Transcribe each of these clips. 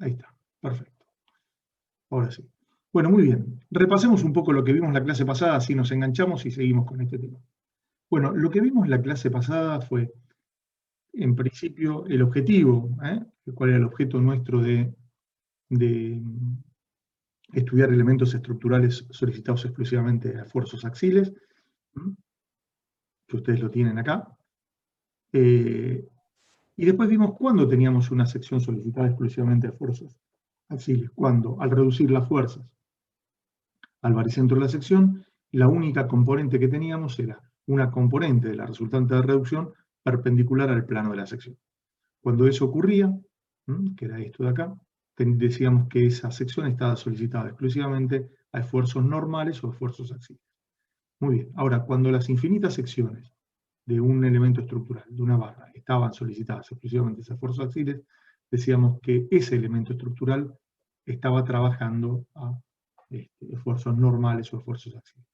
Ahí está, perfecto. Ahora sí. Bueno, muy bien. Repasemos un poco lo que vimos en la clase pasada, así nos enganchamos y seguimos con este tema. Bueno, lo que vimos en la clase pasada fue, en principio, el objetivo, cuál era el objeto nuestro de estudiar elementos estructurales solicitados exclusivamente a esfuerzos axiles, que ustedes lo tienen acá. Y después vimos cuándo teníamos una sección solicitada exclusivamente a esfuerzos axiles, cuando al reducir las fuerzas al baricentro de la sección, la única componente que teníamos era una componente de la resultante de reducción perpendicular al plano de la sección. Cuando eso ocurría, que era esto de acá, decíamos que esa sección estaba solicitada exclusivamente a esfuerzos normales o esfuerzos axiles. Muy bien, ahora cuando las infinitas secciones de un elemento estructural, de una barra, estaban solicitadas exclusivamente a esfuerzos axiles, decíamos que ese elemento estructural estaba trabajando a esfuerzos normales o esfuerzos axiles.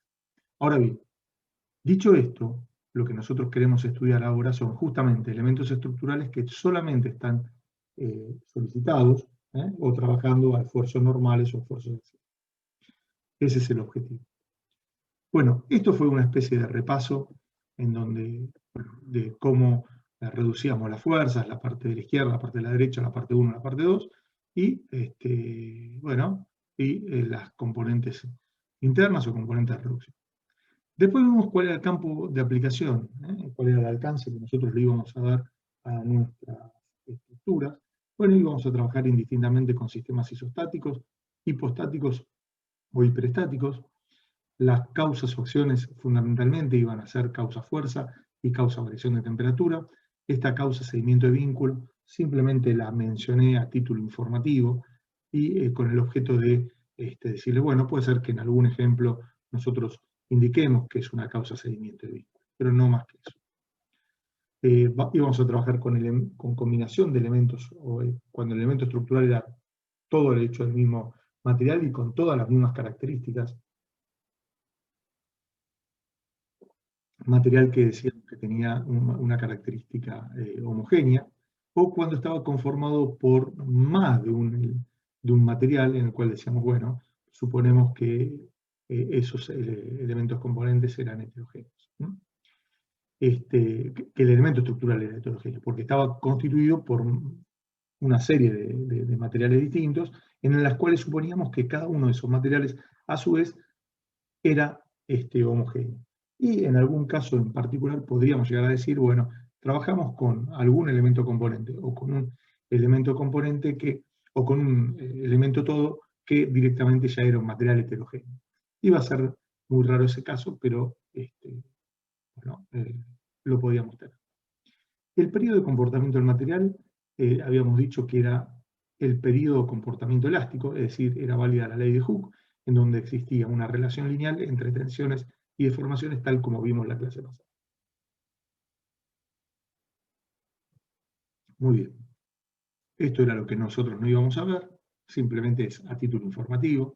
Ahora bien, dicho esto, lo que nosotros queremos estudiar ahora son justamente elementos estructurales que solamente están solicitados o trabajando a esfuerzos normales o esfuerzos axiles. Ese es el objetivo. Bueno, esto fue una especie de repaso en donde, de cómo reducíamos las fuerzas, la parte de la izquierda, la parte de la derecha, la parte 1, la parte 2, y, las componentes internas o componentes de reducción. Después vimos cuál era el campo de aplicación, cuál era el alcance que nosotros le íbamos a dar a nuestras estructuras. Bueno, íbamos a trabajar indistintamente con sistemas isostáticos, hipostáticos o hiperestáticos. Las causas o acciones fundamentalmente iban a ser causa-fuerza y causa-variación de temperatura. Esta causa-seguimiento de vínculo simplemente la mencioné a título informativo y con el objeto de decirle, bueno, puede ser que en algún ejemplo nosotros indiquemos que es una causa-seguimiento de vínculo, pero no más que eso. Íbamos a trabajar con combinación de elementos, cuando el elemento estructural era todo hecho del mismo material y con todas las mismas características. Material que decíamos que tenía una característica homogénea, o cuando estaba conformado por más de un material en el cual decíamos, bueno, suponemos que esos elementos componentes eran heterogéneos. Que el elemento estructural era heterogéneo, porque estaba constituido por una serie de materiales distintos, en las cuales suponíamos que cada uno de esos materiales, a su vez, era homogéneo. Y en algún caso en particular podríamos llegar a decir, bueno, trabajamos con algún elemento componente, o con un elemento componente o con un elemento todo que directamente ya era un material heterogéneo. Iba a ser muy raro ese caso, pero lo podíamos tener. El periodo de comportamiento del material, habíamos dicho que era el periodo de comportamiento elástico, es decir, era válida la ley de Hooke, en donde existía una relación lineal entre tensiones y deformaciones, tal como vimos en la clase pasada. Muy bien. Esto era lo que nosotros no íbamos a ver, simplemente es a título informativo.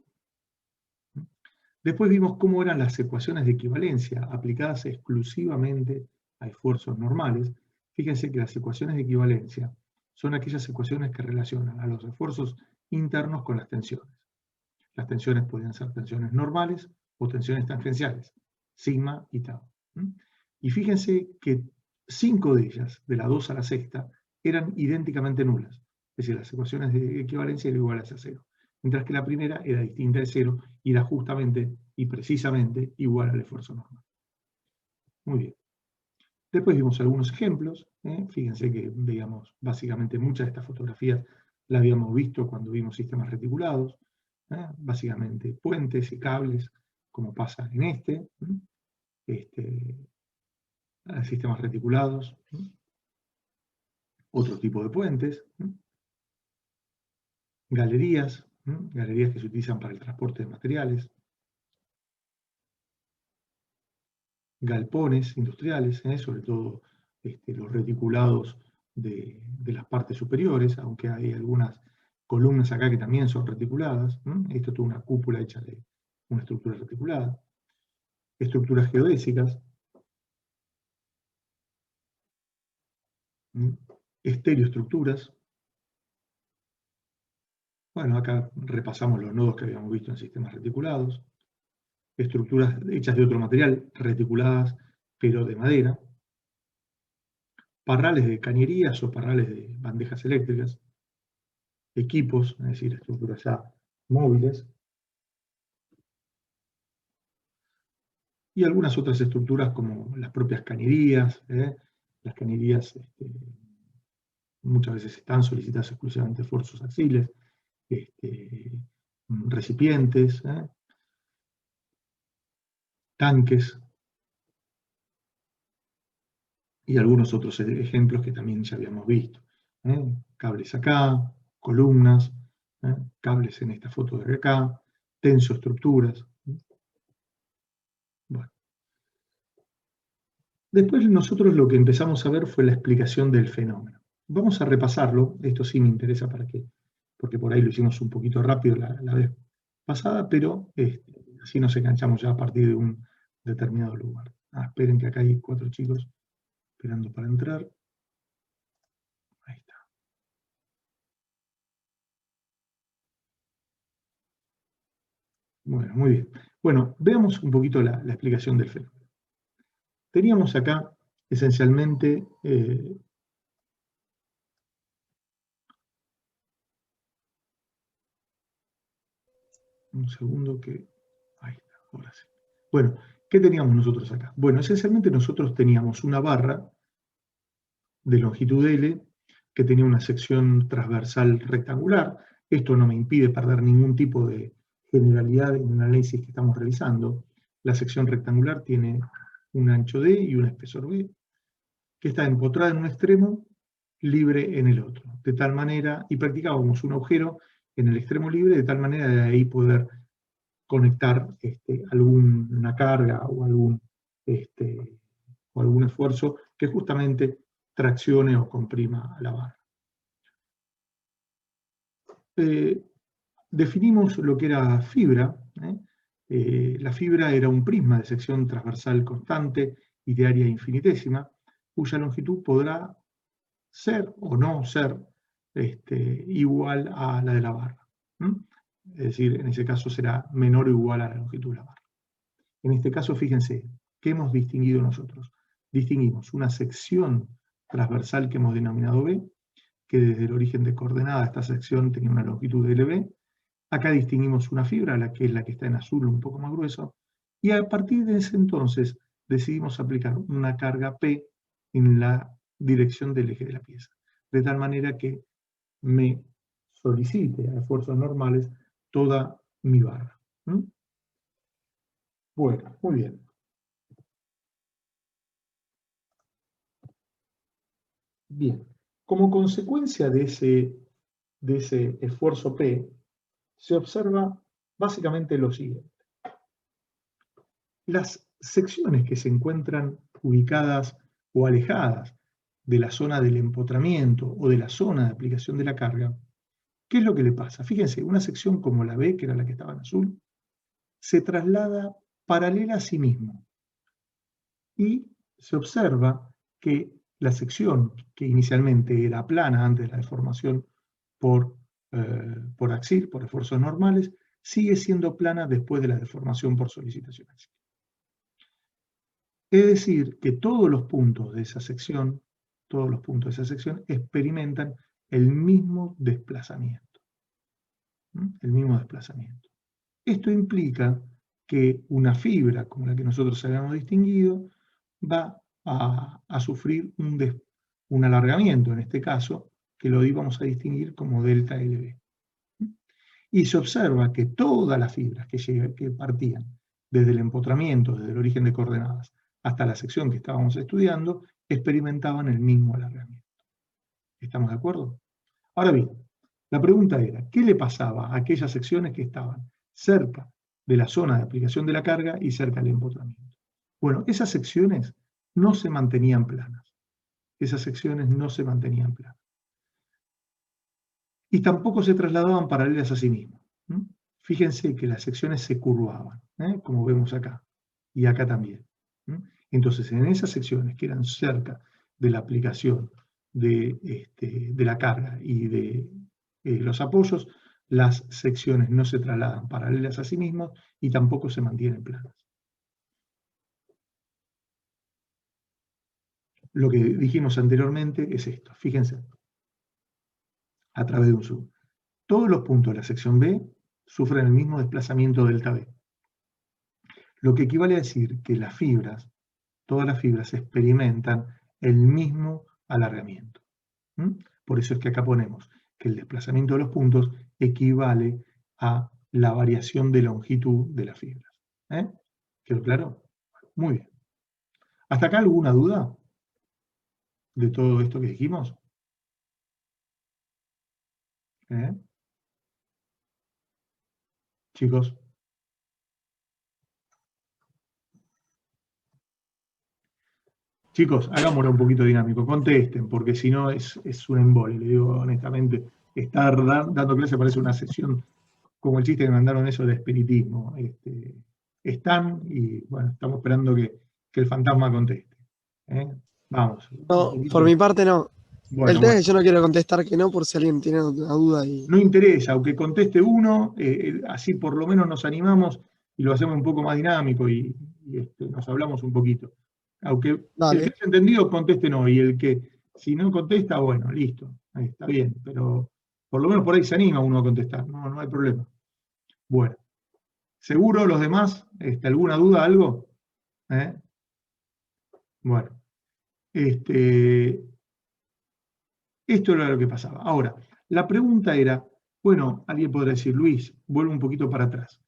Después vimos cómo eran las ecuaciones de equivalencia aplicadas exclusivamente a esfuerzos normales. Fíjense que las ecuaciones de equivalencia son aquellas ecuaciones que relacionan a los esfuerzos internos con las tensiones. Las tensiones podían ser tensiones normales o tensiones tangenciales, sigma y tau. Y fíjense que 5 de ellas, de la 2 a la sexta, eran idénticamente nulas. Es decir, las ecuaciones de equivalencia eran iguales a 0. Mientras que la primera era distinta de 0 y era justamente y precisamente igual al esfuerzo normal. Muy bien. Después vimos algunos ejemplos. Fíjense que veíamos básicamente muchas de estas fotografías las habíamos visto cuando vimos sistemas reticulados. Básicamente puentes y cables, como pasa en sistemas reticulados, otro tipo de puentes, galerías que se utilizan para el transporte de materiales, galpones industriales, sobre todo los reticulados de las partes superiores, aunque hay algunas columnas acá que también son reticuladas. Esto es toda una cúpula hecha de una estructura reticulada. Estructuras geodésicas, estereoestructuras, Bueno, acá repasamos los nodos que habíamos visto en sistemas reticulados, estructuras hechas de otro material, reticuladas, pero de madera, parrales de cañerías o parrales de bandejas eléctricas, equipos, es decir, estructuras ya móviles, y algunas otras estructuras como las propias cañerías. Las cañerías muchas veces están solicitadas exclusivamente esfuerzos axiles, recipientes, tanques, y algunos otros ejemplos que también ya habíamos visto. Cables acá, columnas, cables en esta foto de acá, tensoestructuras. Bueno. Después nosotros lo que empezamos a ver fue la explicación del fenómeno. Vamos a repasarlo, esto sí me interesa porque por ahí lo hicimos un poquito rápido la vez pasada, pero así nos enganchamos ya a partir de un determinado lugar. Esperen que acá hay 4 chicos esperando para entrar. Ahí está. Bueno, muy bien. Bueno, veamos un poquito la explicación del fenómeno. Teníamos acá esencialmente un segundo que... Ahí está, ahora sí. Bueno, ¿qué teníamos nosotros acá? Bueno, esencialmente nosotros teníamos una barra de longitud L que tenía una sección transversal rectangular. Esto no me impide perder ningún tipo de generalidad en el análisis que estamos realizando. La sección rectangular tiene un ancho D y un espesor B, que está empotrada en un extremo, libre en el otro. De tal manera, y practicábamos un agujero en el extremo libre, de tal manera de ahí poder conectar alguna carga o algún esfuerzo que justamente traccione o comprima a la barra. Definimos lo que era fibra. La fibra era un prisma de sección transversal constante y de área infinitésima, cuya longitud podrá ser o no ser igual a la de la barra. Es decir, en ese caso será menor o igual a la longitud de la barra. En este caso, fíjense, ¿qué hemos distinguido nosotros? Distinguimos una sección transversal que hemos denominado B, que desde el origen de coordenada esta sección tenía una longitud de LB. Acá distinguimos una fibra, que es la que está en azul un poco más grueso, y a partir de ese entonces decidimos aplicar una carga P en la dirección del eje de la pieza, de tal manera que me solicite a esfuerzos normales toda mi barra. Bueno, muy bien. Bien, como consecuencia de ese esfuerzo P, se observa básicamente lo siguiente. Las secciones que se encuentran ubicadas o alejadas de la zona del empotramiento o de la zona de aplicación de la carga, ¿qué es lo que le pasa? Fíjense, una sección como la B, que era la que estaba en azul, se traslada paralela a sí mismo. Y se observa que la sección, que inicialmente era plana antes de la deformación por axil, por esfuerzos normales, sigue siendo plana después de la deformación por solicitación axil. Es decir, que todos los puntos de esa sección experimentan el mismo desplazamiento. El mismo desplazamiento. Esto implica que una fibra, como la que nosotros habíamos distinguido, va a sufrir un alargamiento, en este caso, que lo íbamos a distinguir como delta LB. Y se observa que todas las fibras que partían desde el empotramiento, desde el origen de coordenadas, hasta la sección que estábamos estudiando, experimentaban el mismo alargamiento. ¿Estamos de acuerdo? Ahora bien, la pregunta era, ¿qué le pasaba a aquellas secciones que estaban cerca de la zona de aplicación de la carga y cerca del empotramiento? Bueno, esas secciones no se mantenían planas. Esas secciones no se mantenían planas. Y tampoco se trasladaban paralelas a sí mismas. Fíjense que las secciones se curvaban, como vemos acá, y acá también. Entonces, en esas secciones que eran cerca de la aplicación de la carga y de los apoyos, las secciones no se trasladan paralelas a sí mismos y tampoco se mantienen planas. Lo que dijimos anteriormente es esto, fíjense, a través de un zoom. Todos los puntos de la sección B sufren el mismo desplazamiento delta B, lo que equivale a decir que las fibras, todas las fibras experimentan el mismo alargamiento. Por eso es que acá ponemos que el desplazamiento de los puntos equivale a la variación de longitud de las fibras. ¿Quedó claro? Muy bien. ¿Hasta acá alguna duda de todo esto que dijimos? Chicos. Chicos, hagámoslo un poquito dinámico, contesten, porque si no es un embole, le digo honestamente. Estar dando clase parece una sesión como el chiste que me mandaron eso de espiritismo. Están y bueno, estamos esperando que el fantasma conteste. Vamos. No, por mi parte no. Bueno, El tema es que yo no quiero contestar que no por si alguien tiene una duda. No interesa, aunque conteste uno, así por lo menos nos animamos y lo hacemos un poco más dinámico y nos hablamos un poquito. Aunque el que haya entendido conteste no, y el que si no contesta, bueno, listo, ahí está bien, pero por lo menos por ahí se anima uno a contestar, no hay problema. Bueno, ¿seguro los demás? ¿Alguna duda, algo? Bueno, esto era lo que pasaba. Ahora, la pregunta era, bueno, alguien podrá decir, Luis, vuelvo un poquito para atrás.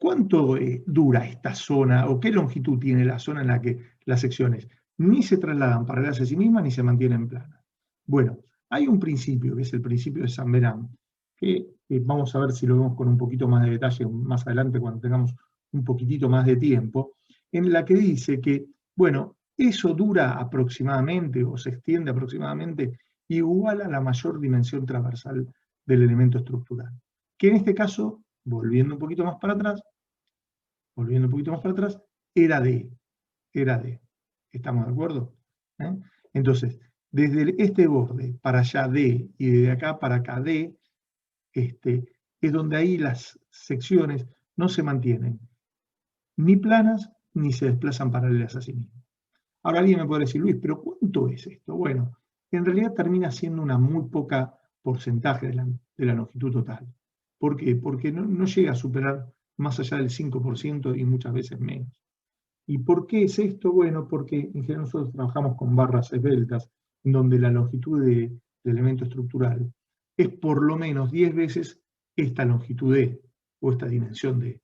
¿Cuánto dura esta zona o qué longitud tiene la zona en la que las secciones ni se trasladan paralelas a sí mismas ni se mantienen planas? Bueno, hay un principio, que es el principio de Saint-Venant, que vamos a ver si lo vemos con un poquito más de detalle más adelante cuando tengamos un poquitito más de tiempo, en la que dice que, bueno, eso dura aproximadamente o se extiende aproximadamente igual a la mayor dimensión transversal del elemento estructural, que en este caso, volviendo un poquito más para atrás, era D. ¿Estamos de acuerdo? Entonces, desde este borde para allá D y de acá para acá D, es donde ahí las secciones no se mantienen ni planas ni se desplazan paralelas a sí mismas. Ahora alguien me puede decir, Luis, ¿pero cuánto es esto? Bueno, en realidad termina siendo una muy poca porcentaje de la longitud total. ¿Por qué? Porque no llega a superar más allá del 5% y muchas veces menos. ¿Y por qué es esto? Bueno, porque en general nosotros trabajamos con barras esbeltas, donde la longitud del elemento estructural es por lo menos 10 veces esta longitud D, o esta dimensión D.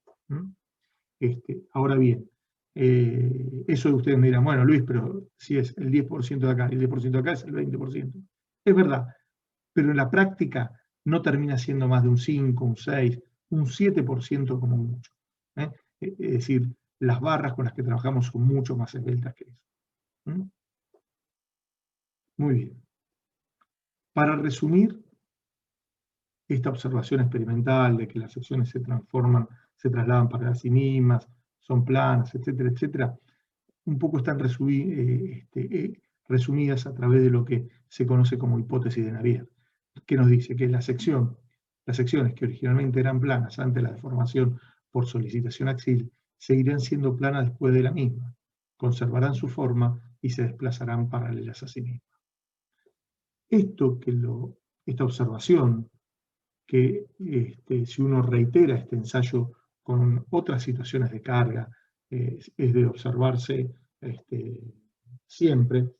Ahora bien, eso ustedes me dirán, bueno, Luis, pero si es el 10% de acá y el 10% de acá es el 20%. Es verdad, pero en la práctica no termina siendo más de un 5, un 6, un 7% como mucho. Es decir, las barras con las que trabajamos son mucho más esbeltas que eso. Muy bien. Para resumir esta observación experimental de que las secciones se trasladan para sí mismas, son planas, etcétera, etcétera, un poco están resumidas a través de lo que se conoce como hipótesis de Navier, que nos dice que las secciones que originalmente eran planas antes de la deformación por solicitación axial, seguirán siendo planas después de la misma, conservarán su forma y se desplazarán paralelas a sí mismas. Esta observación, que si uno reitera este ensayo con otras situaciones de carga, es de observarse siempre,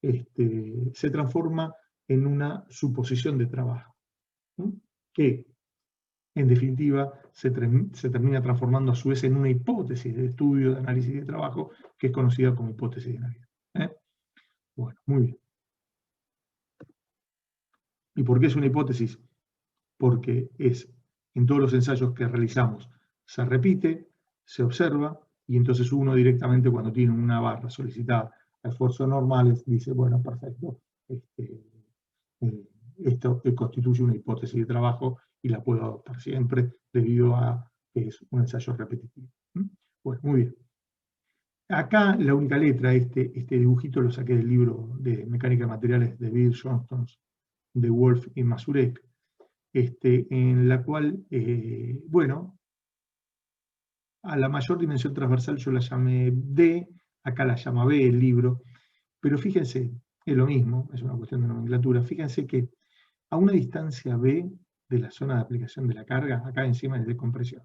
se transforma en una suposición de trabajo, que en definitiva se termina transformando a su vez en una hipótesis de estudio, de análisis de trabajo, que es conocida como hipótesis de Navier. Bueno, muy bien. ¿Y por qué es una hipótesis? Porque en todos los ensayos que realizamos se repite, se observa, y entonces uno directamente cuando tiene una barra solicitada a esfuerzos normales dice, bueno, perfecto, esto constituye una hipótesis de trabajo y la puedo adoptar siempre debido a que es un ensayo repetitivo. Bueno, muy bien. Acá la única letra, este dibujito lo saqué del libro de Mecánica de Materiales de Bill Johnston, de Wolf y Mazurek. en la cual, bueno, a la mayor dimensión transversal yo la llamé D, acá la llama B el libro, pero fíjense, es lo mismo, es una cuestión de nomenclatura, fíjense que a una distancia B de la zona de aplicación de la carga, acá encima es de compresión,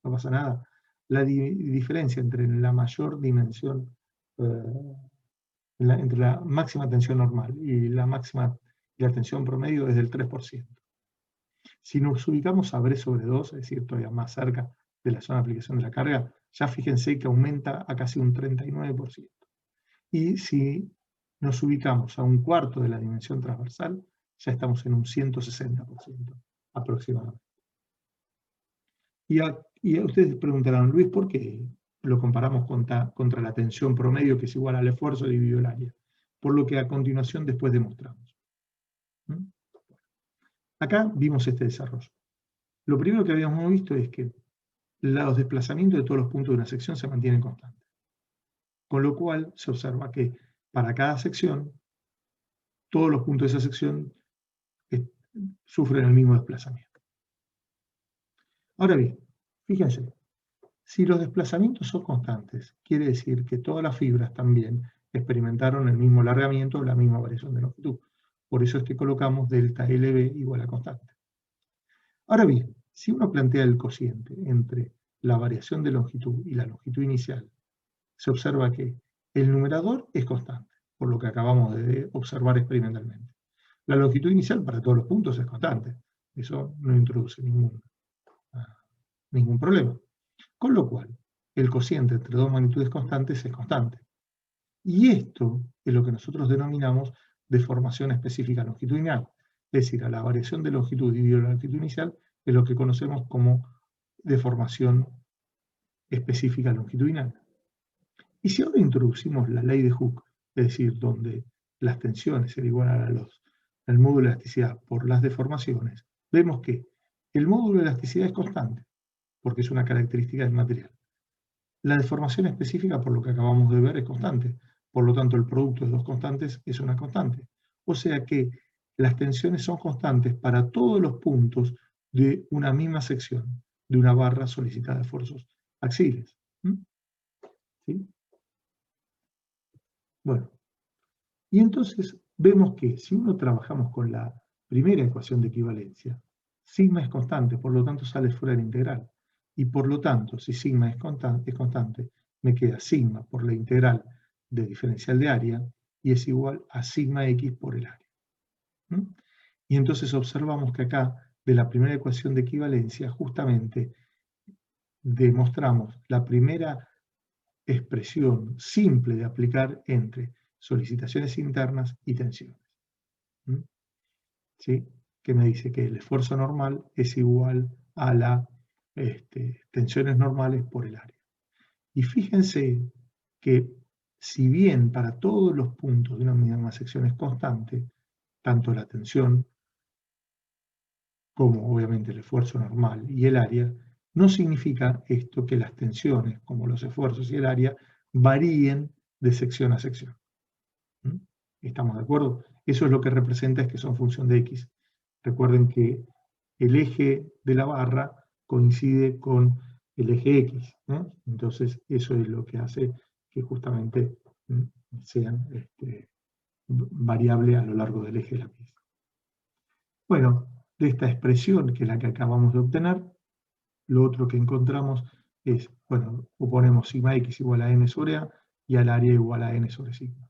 no pasa nada. La diferencia entre la mayor dimensión, entre la máxima tensión normal y la tensión promedio es del 3%. Si nos ubicamos a B sobre 2, es decir, todavía más cerca de la zona de aplicación de la carga, ya fíjense que aumenta a casi un 39%. Y si nos ubicamos a un cuarto de la dimensión transversal, ya estamos en un 160% aproximadamente. Y ustedes preguntarán, Luis, ¿por qué lo comparamos contra la tensión promedio, que es igual al esfuerzo dividido el área? Por lo que a continuación después demostramos. Acá vimos este desarrollo. Lo primero que habíamos visto es que los desplazamientos de todos los puntos de una sección se mantienen constantes. Con lo cual se observa que para cada sección, todos los puntos de esa sección sufren el mismo desplazamiento. Ahora bien, fíjense, si los desplazamientos son constantes, quiere decir que todas las fibras también experimentaron el mismo alargamiento o la misma variación de longitud. Por eso es que colocamos delta LB igual a constante. Ahora bien, si uno plantea el cociente entre la variación de longitud y la longitud inicial, se observa que el numerador es constante, por lo que acabamos de observar experimentalmente. La longitud inicial para todos los puntos es constante. Eso no introduce ningún problema. Con lo cual, el cociente entre dos magnitudes constantes es constante. Y esto es lo que nosotros denominamos deformación específica longitudinal. Es decir, a la variación de longitud dividido la longitud inicial es lo que conocemos como deformación específica longitudinal. Y si ahora introducimos la ley de Hooke, es decir, donde las tensiones se igualan al módulo de elasticidad por las deformaciones, vemos que el módulo de elasticidad es constante, porque es una característica del material. La deformación específica, por lo que acabamos de ver, es constante. Por lo tanto, el producto de dos constantes es una constante. O sea que las tensiones son constantes para todos los puntos de una misma sección, de una barra solicitada de esfuerzos axiles. ¿Sí? Bueno, y entonces vemos que si uno trabajamos con la primera ecuación de equivalencia, sigma es constante, por lo tanto sale fuera de la integral. Y por lo tanto, si sigma es constante, me queda sigma por la integral de diferencial de área y es igual a sigma x por el área. Y entonces observamos que acá, de la primera ecuación de equivalencia, justamente demostramos la primera expresión simple de aplicar entre solicitaciones internas y tensiones. ¿Sí? Que me dice que el esfuerzo normal es igual a las tensiones normales por el área. Y fíjense que si bien para todos los puntos de una misma sección es constante, tanto la tensión como obviamente el esfuerzo normal y el área, no significa esto que las tensiones, como los esfuerzos y el área, varíen de sección a sección. ¿Estamos de acuerdo? Eso es lo que representa, es que son función de X. Recuerden que el eje de la barra coincide con el eje X. Entonces, eso es lo que hace que justamente sean variables a lo largo del eje de la pieza. Bueno, de esta expresión, que es la que acabamos de obtener, lo otro que encontramos es, bueno, oponemos sigma x igual a n sobre a y al área igual a n sobre sigma.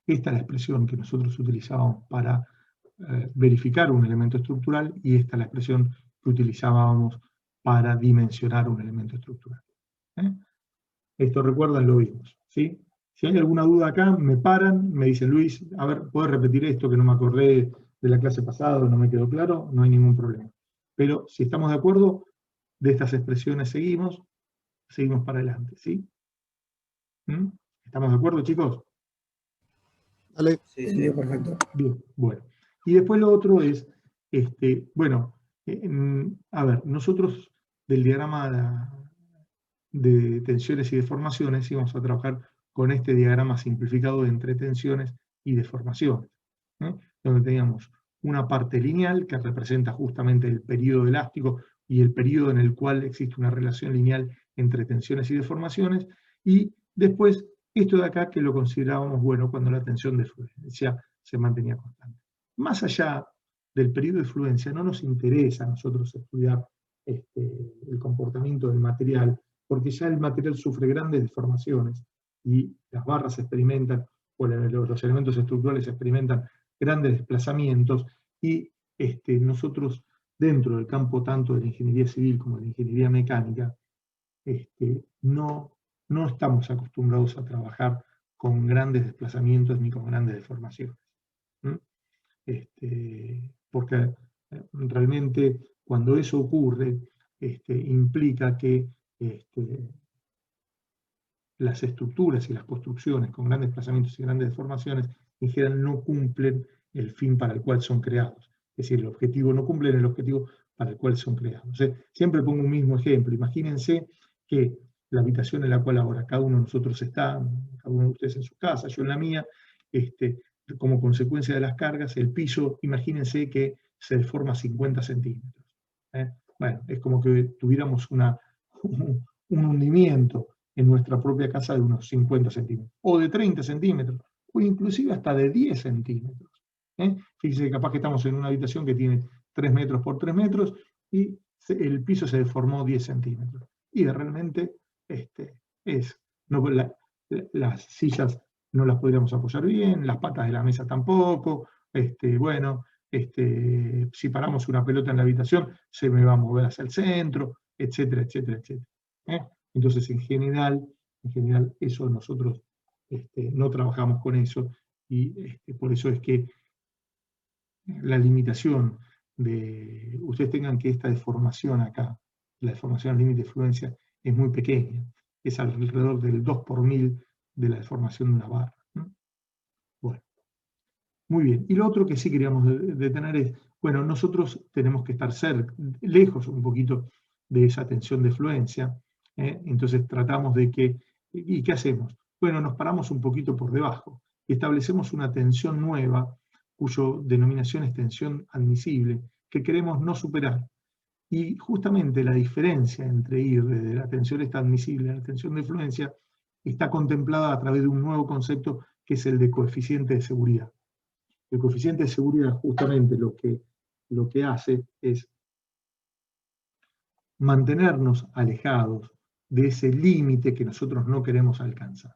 Esta es la expresión que nosotros utilizábamos para verificar un elemento estructural y esta es la expresión que utilizábamos para dimensionar un elemento estructural. Esto, recuerdan, lo vimos, ¿sí? Si hay alguna duda acá, me paran, me dicen, Luis, a ver, ¿puedes repetir esto que no me acordé de la clase pasada, no me quedó claro? No hay ningún problema. Pero si estamos de acuerdo, de estas expresiones seguimos para adelante, ¿sí? ¿Estamos de acuerdo, chicos? Dale. Sí, perfecto. Bien, bueno. Y después lo otro es, bueno, a ver, nosotros del diagrama de tensiones y deformaciones íbamos a trabajar con este diagrama simplificado entre tensiones y deformaciones, donde teníamos una parte lineal que representa justamente el periodo elástico y el periodo en el cual existe una relación lineal entre tensiones y deformaciones, y después esto de acá que lo considerábamos bueno cuando la tensión de fluencia se mantenía constante. Más allá del periodo de fluencia, no nos interesa a nosotros estudiar el comportamiento del material, porque ya el material sufre grandes deformaciones y las barras experimentan, o los elementos estructurales experimentan grandes desplazamientos, y nosotros dentro del campo tanto de la ingeniería civil como de la ingeniería mecánica, no estamos acostumbrados a trabajar con grandes desplazamientos ni con grandes deformaciones. Porque realmente cuando eso ocurre, implica que las estructuras y las construcciones con grandes desplazamientos y grandes deformaciones en general no cumplen el fin para el cual son creados. Es decir, no cumplen el objetivo para el cual son creados. Siempre pongo un mismo ejemplo. Imagínense que la habitación en la cual ahora cada uno de nosotros está, cada uno de ustedes en su casa, yo en la mía, como consecuencia de las cargas, el piso, imagínense que se deforma 50 centímetros. Bueno, es como que tuviéramos un hundimiento en nuestra propia casa de unos 50 centímetros, o de 30 centímetros, o inclusive hasta de 10 centímetros. Fíjense que capaz que estamos en una habitación que tiene 3 metros por 3 metros, y el piso se deformó 10 centímetros. Y realmente las sillas no las podríamos apoyar bien, las patas de la mesa tampoco, si paramos una pelota en la habitación, se me va a mover hacia el centro, etcétera, etcétera, etcétera. Entonces, en general, eso nosotros no trabajamos con eso, y por eso es que la limitación de ustedes tengan que esta deformación acá, la deformación al límite de fluencia, es muy pequeña, es alrededor del 2 por 1000 de la deformación de una barra. Bueno, muy bien. Y lo otro que sí queríamos detener es, bueno, nosotros tenemos que estar lejos un poquito de esa tensión de fluencia, entonces tratamos de que, ¿y qué hacemos? Bueno, nos paramos un poquito por debajo y establecemos una tensión nueva, cuya denominación es tensión admisible, que queremos no superar. Y justamente la diferencia entre ir desde la tensión admisible a la tensión de fluencia está contemplada a través de un nuevo concepto que es el de coeficiente de seguridad. El coeficiente de seguridad justamente lo que hace es mantenernos alejados de ese límite que nosotros no queremos alcanzar.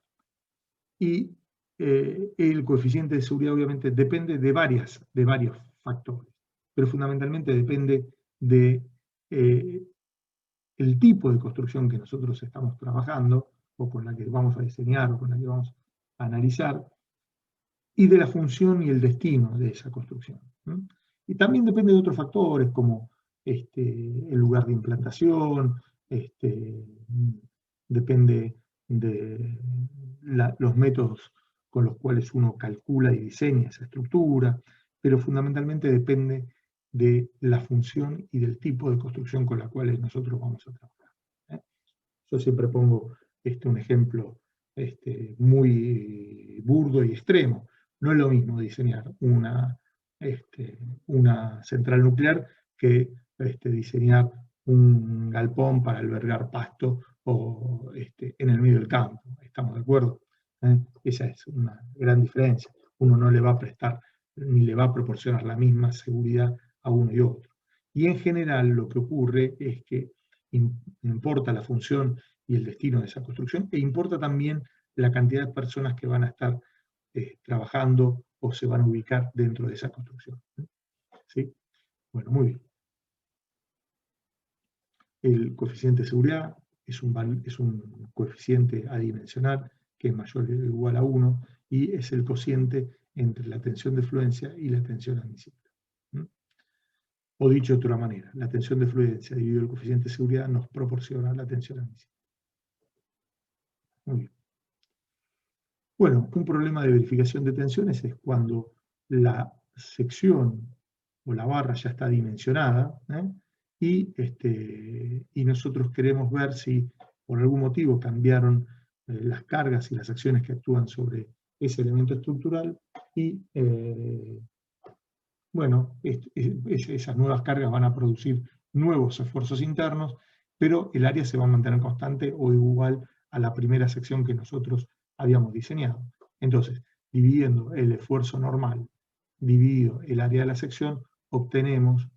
Y el coeficiente de seguridad obviamente depende de varios factores, pero fundamentalmente depende de el tipo de construcción que nosotros estamos trabajando, o con la que vamos a diseñar, o con la que vamos a analizar, y de la función y el destino de esa construcción. Y también depende de otros factores, como el lugar de implantación, depende de los métodos con los cuales uno calcula y diseña esa estructura, pero fundamentalmente depende de la función y del tipo de construcción con la cual nosotros vamos a trabajar. Yo siempre pongo un ejemplo muy burdo y extremo. No es lo mismo diseñar una central nuclear que diseñar un galpón para albergar pasto o en el medio del campo. ¿Estamos de acuerdo? Esa es una gran diferencia. Uno no le va a prestar ni le va a proporcionar la misma seguridad a uno y otro. Y en general lo que ocurre es que importa la función y el destino de esa construcción, e importa también la cantidad de personas que van a estar trabajando o se van a ubicar dentro de esa construcción. ¿Sí? Bueno, muy bien. El coeficiente de seguridad es un coeficiente adimensional que es mayor o igual a 1, y es el cociente entre la tensión de fluencia y la tensión admisible. O dicho de otra manera, la tensión de fluencia dividido el coeficiente de seguridad nos proporciona la tensión admisible. Muy bien. Bueno, un problema de verificación de tensiones es cuando la sección o la barra ya está dimensionada, y nosotros queremos ver si por algún motivo cambiaron las cargas y las acciones que actúan sobre ese elemento estructural, y bueno, esas nuevas cargas van a producir nuevos esfuerzos internos, pero el área se va a mantener constante o igual a la primera sección que nosotros habíamos diseñado. Entonces, dividiendo el esfuerzo normal dividido el área de la sección, obtenemos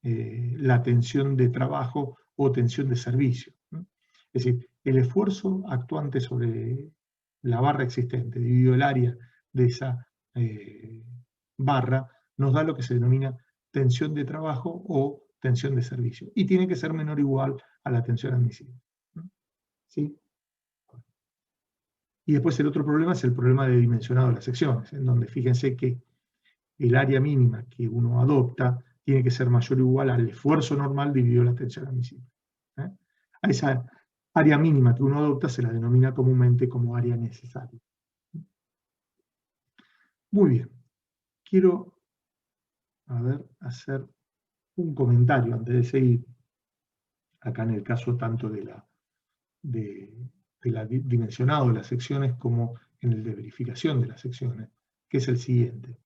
la tensión de trabajo o tensión de servicio. Es decir, el esfuerzo actuante sobre la barra existente dividido el área de esa barra nos da lo que se denomina tensión de trabajo o tensión de servicio. Y tiene que ser menor o igual a la tensión admisible. ¿Sí? Y después el otro problema es el problema de dimensionado de las secciones, en donde fíjense que el área mínima que uno adopta tiene que ser mayor o igual al esfuerzo normal dividido la tensión admisible. A esa área mínima que uno adopta se la denomina comúnmente como área necesaria. Muy bien. Quiero hacer un comentario antes de seguir, acá en el caso tanto de la dimensionado de las secciones como en el de verificación de las secciones, que es el siguiente.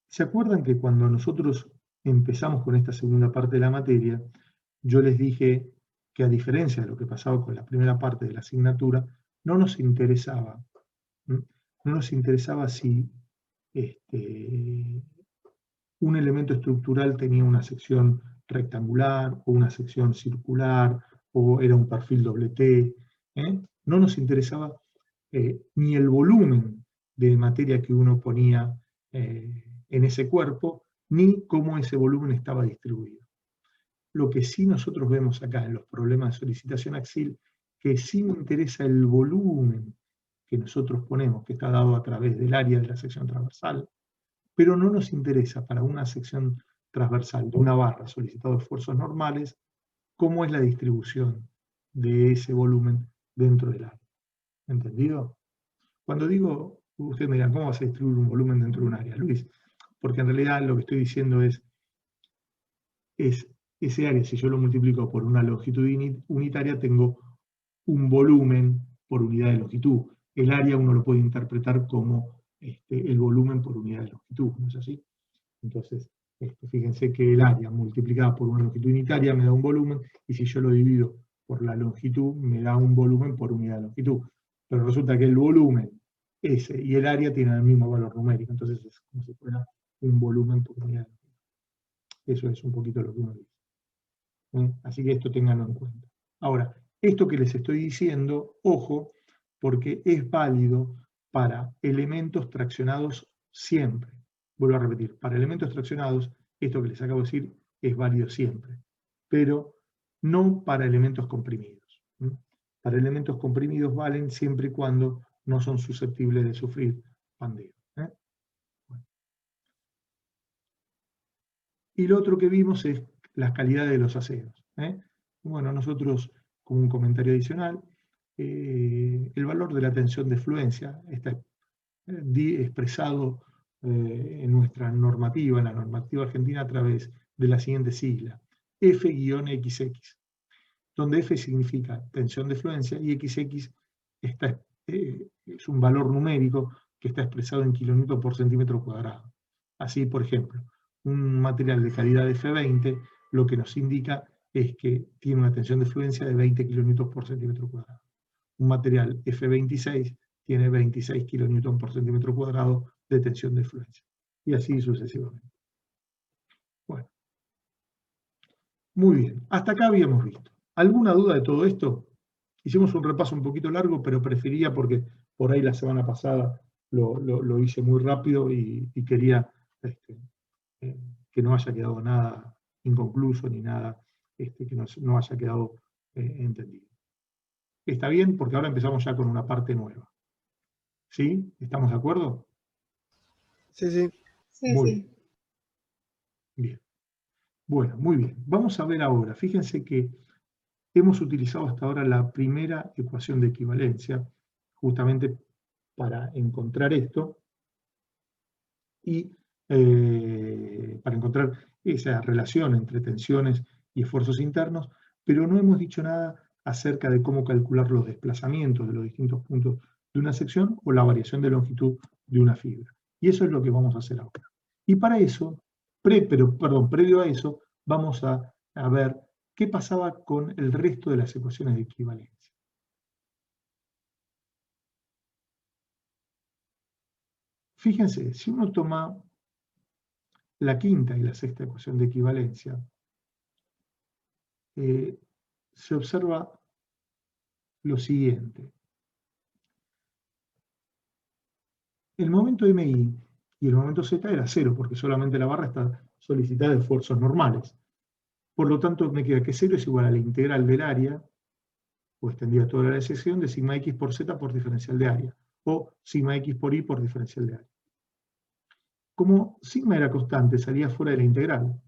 ¿Se acuerdan que cuando nosotros empezamos con esta segunda parte de la materia, yo les dije que a diferencia de lo que pasaba con la primera parte de la asignatura, no nos interesaba si un elemento estructural tenía una sección rectangular o una sección circular o era un perfil doble T. No nos interesaba ni el volumen de materia que uno ponía en ese cuerpo, ni cómo ese volumen estaba distribuido. Lo que sí nosotros vemos acá en los problemas de solicitación AXIL, que sí me interesa el volumen que nosotros ponemos, que está dado a través del área de la sección transversal, pero no nos interesa para una sección transversal de una barra solicitado esfuerzos normales, cómo es la distribución de ese volumen dentro del área. ¿Entendido? Cuando digo, ustedes me dirán, ¿cómo vas a distribuir un volumen dentro de un área, Luis? Porque en realidad lo que estoy diciendo es ese área, si yo lo multiplico por una longitud unitaria, tengo un volumen por unidad de longitud. El área uno lo puede interpretar como el volumen por unidad de longitud, ¿no es así? Entonces, fíjense que el área multiplicada por una longitud unitaria me da un volumen, y si yo lo divido por la longitud, me da un volumen por unidad de longitud. Pero resulta que el volumen ese y el área tienen el mismo valor numérico, entonces es como si fuera un volumen por unidad de longitud. Eso es un poquito lo que uno dice. Así que esto ténganlo en cuenta. Ahora, esto que les estoy diciendo, ojo, porque es válido para elementos traccionados siempre. Vuelvo a repetir, para elementos traccionados, esto que les acabo de decir es válido siempre, pero no para elementos comprimidos. Para elementos comprimidos valen siempre y cuando no son susceptibles de sufrir pandeo. Bueno. Y lo otro que vimos es las calidades de los aseos. Bueno, nosotros, como un comentario adicional, el valor de la tensión de fluencia está expresado en nuestra normativa, en la normativa argentina, a través de la siguiente sigla, F-XX, donde F significa tensión de fluencia y XX es un valor numérico que está expresado en kilonewton por centímetro cuadrado. Así, por ejemplo, un material de calidad F20 lo que nos indica es que tiene una tensión de fluencia de 20 kilonewton por centímetro cuadrado. Un material F26 tiene 26 kilonewton por centímetro cuadrado de tensión de fluencia. Y así sucesivamente. Bueno. Muy bien. Hasta acá habíamos visto. ¿Alguna duda de todo esto? Hicimos un repaso un poquito largo, pero prefería porque por ahí la semana pasada lo hice muy rápido y quería que no haya quedado nada inconcluso ni nada que no haya quedado entendido. ¿Está bien? Porque ahora empezamos ya con una parte nueva. ¿Sí? ¿Estamos de acuerdo? Sí, sí. Muy bien. Bien. Bueno, muy bien. Vamos a ver ahora. Fíjense que hemos utilizado hasta ahora la primera ecuación de equivalencia, justamente para encontrar esto y para encontrar esa relación entre tensiones y esfuerzos internos, pero no hemos dicho nada acerca de cómo calcular los desplazamientos de los distintos puntos de una sección o la variación de longitud de una fibra. Y eso es lo que vamos a hacer ahora. Y para eso, previo a eso, vamos a ver qué pasaba con el resto de las ecuaciones de equivalencia. Fíjense, si uno toma la quinta y la sexta ecuación de equivalencia, se observa lo siguiente. El momento MI y el momento Z era 0, porque solamente la barra está solicitada de esfuerzos normales. Por lo tanto, me queda que 0 es igual a la integral del área, o extendida toda la sección, de sigma x por z por diferencial de área, o sigma x por y por diferencial de área. Como sigma era constante, salía fuera de la integral.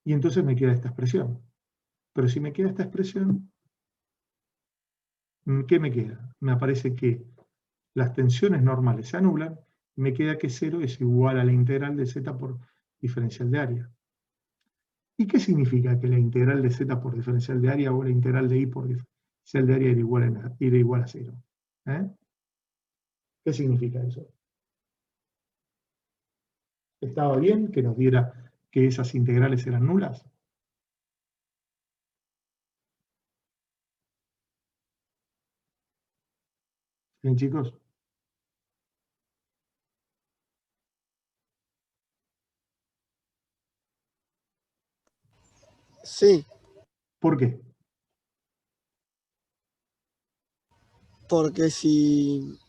Y entonces me queda esta expresión. Pero si me queda esta expresión, ¿qué me queda? Me aparece que las tensiones normales se anulan, y me queda que 0 es igual a la integral de z por diferencial de área. ¿Y qué significa que la integral de z por diferencial de área o la integral de y por diferencial de área era igual a 0? ¿Qué significa eso? ¿Estaba bien que nos diera que esas integrales eran nulas? ¿Bien, chicos? Sí, ¿Por qué? porque si...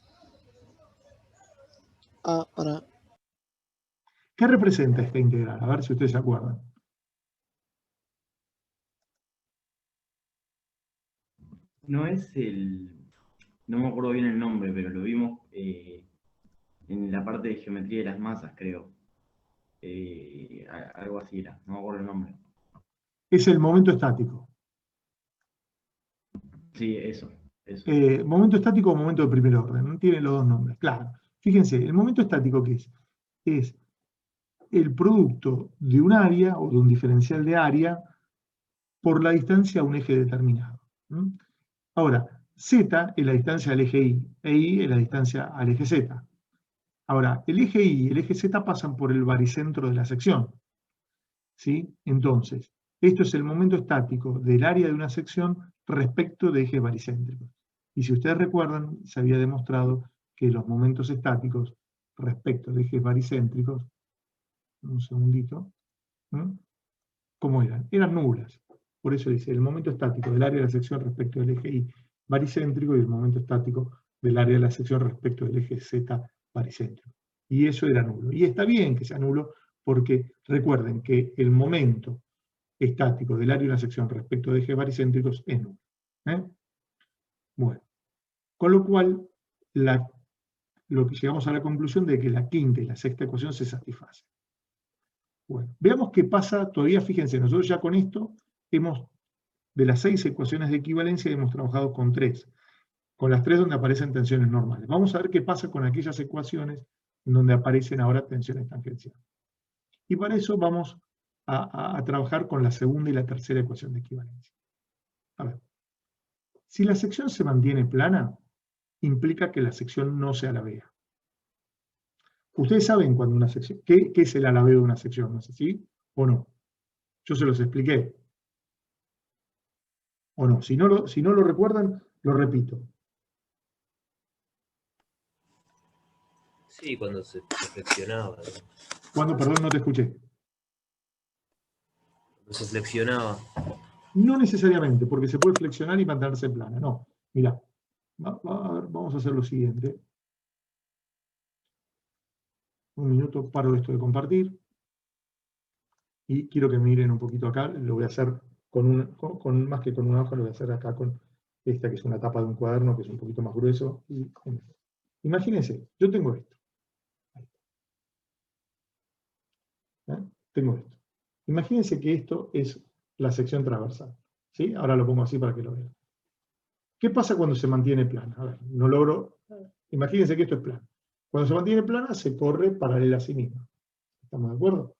para... ¿Qué representa esta integral? A ver si ustedes se acuerdan. No es el... No me acuerdo bien el nombre, pero lo vimos en la parte de geometría de las masas, creo. Algo así era, no me acuerdo el nombre. Es el momento estático. Sí, eso. Momento estático o momento de primer orden. Tiene los dos nombres, claro. Fíjense, el momento estático, ¿qué es? Es el producto de un área o de un diferencial de área por la distancia a un eje determinado. Ahora, z es la distancia al eje y, e y es la distancia al eje z. Ahora, el eje y y el eje z pasan por el baricentro de la sección. ¿Sí? Entonces, esto es el momento estático del área de una sección respecto de ejes baricéntricos. Y si ustedes recuerdan, se había demostrado que los momentos estáticos respecto de ejes baricéntricos, un segundito, ¿cómo eran? Eran nulas. Por eso dice, el momento estático del área de la sección respecto del eje Y baricéntrico y el momento estático del área de la sección respecto del eje Z baricéntrico. Y eso era nulo. Y está bien que sea nulo porque recuerden que el momento estático del área de la sección respecto de ejes baricéntricos es nulo. Bueno, con lo cual lo que llegamos a la conclusión de que la quinta y la sexta ecuación se satisfacen. Bueno, veamos qué pasa, todavía fíjense, nosotros ya con esto de las 6 ecuaciones de equivalencia hemos trabajado con 3, con las 3 donde aparecen tensiones normales. Vamos a ver qué pasa con aquellas ecuaciones en donde aparecen ahora tensiones tangenciales. Y para eso vamos a trabajar con la segunda y la tercera ecuación de equivalencia. A ver, si la sección se mantiene plana, implica que la sección no se alabea. Ustedes saben cuando una sección, ¿qué es el alabeo de una sección? ¿No es así? ¿O no? Yo se los expliqué. ¿O no? Si no lo recuerdan, lo repito. Sí, cuando se flexionaba. ¿No? Cuando, perdón, no te escuché. Cuando se flexionaba. No necesariamente, porque se puede flexionar y mantenerse plana. No, mirá, vamos a hacer lo siguiente. Un minuto, paro esto de compartir. Y quiero que miren un poquito acá. Lo voy a hacer más que con una hoja, lo voy a hacer acá con esta, que es una tapa de un cuaderno, que es un poquito más grueso. Imagínense, yo tengo esto. Tengo esto. Imagínense que esto es la sección transversal. ¿Sí? Ahora lo pongo así para que lo vean. ¿Qué pasa cuando se mantiene plana? A ver, no logro. Imagínense que esto es plano. Cuando se mantiene plana, se corre paralela a sí misma. ¿Estamos de acuerdo?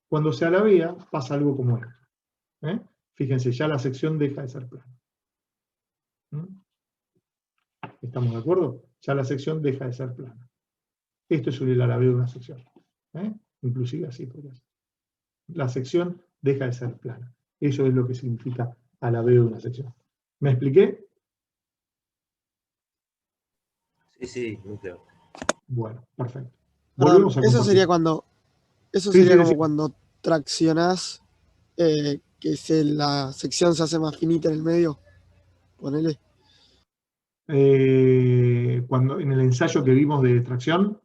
Cuando se alabea, pasa algo como esto. Fíjense, ya la sección deja de ser plana. ¿Estamos de acuerdo? Ya la sección deja de ser plana. esto es el alabeo de una sección. Inclusive así podría ser. La sección deja de ser plana. Eso es lo que significa alabeo de una sección. ¿Me expliqué? Sí, muy claro. Bueno, perfecto. Perdón, Volvemos a eso compartir. sería cuando. Eso Sí, sería sí, como sí. cuando traccionás, la sección se hace más finita en el medio. Ponele. Cuando, en el ensayo que vimos de tracción,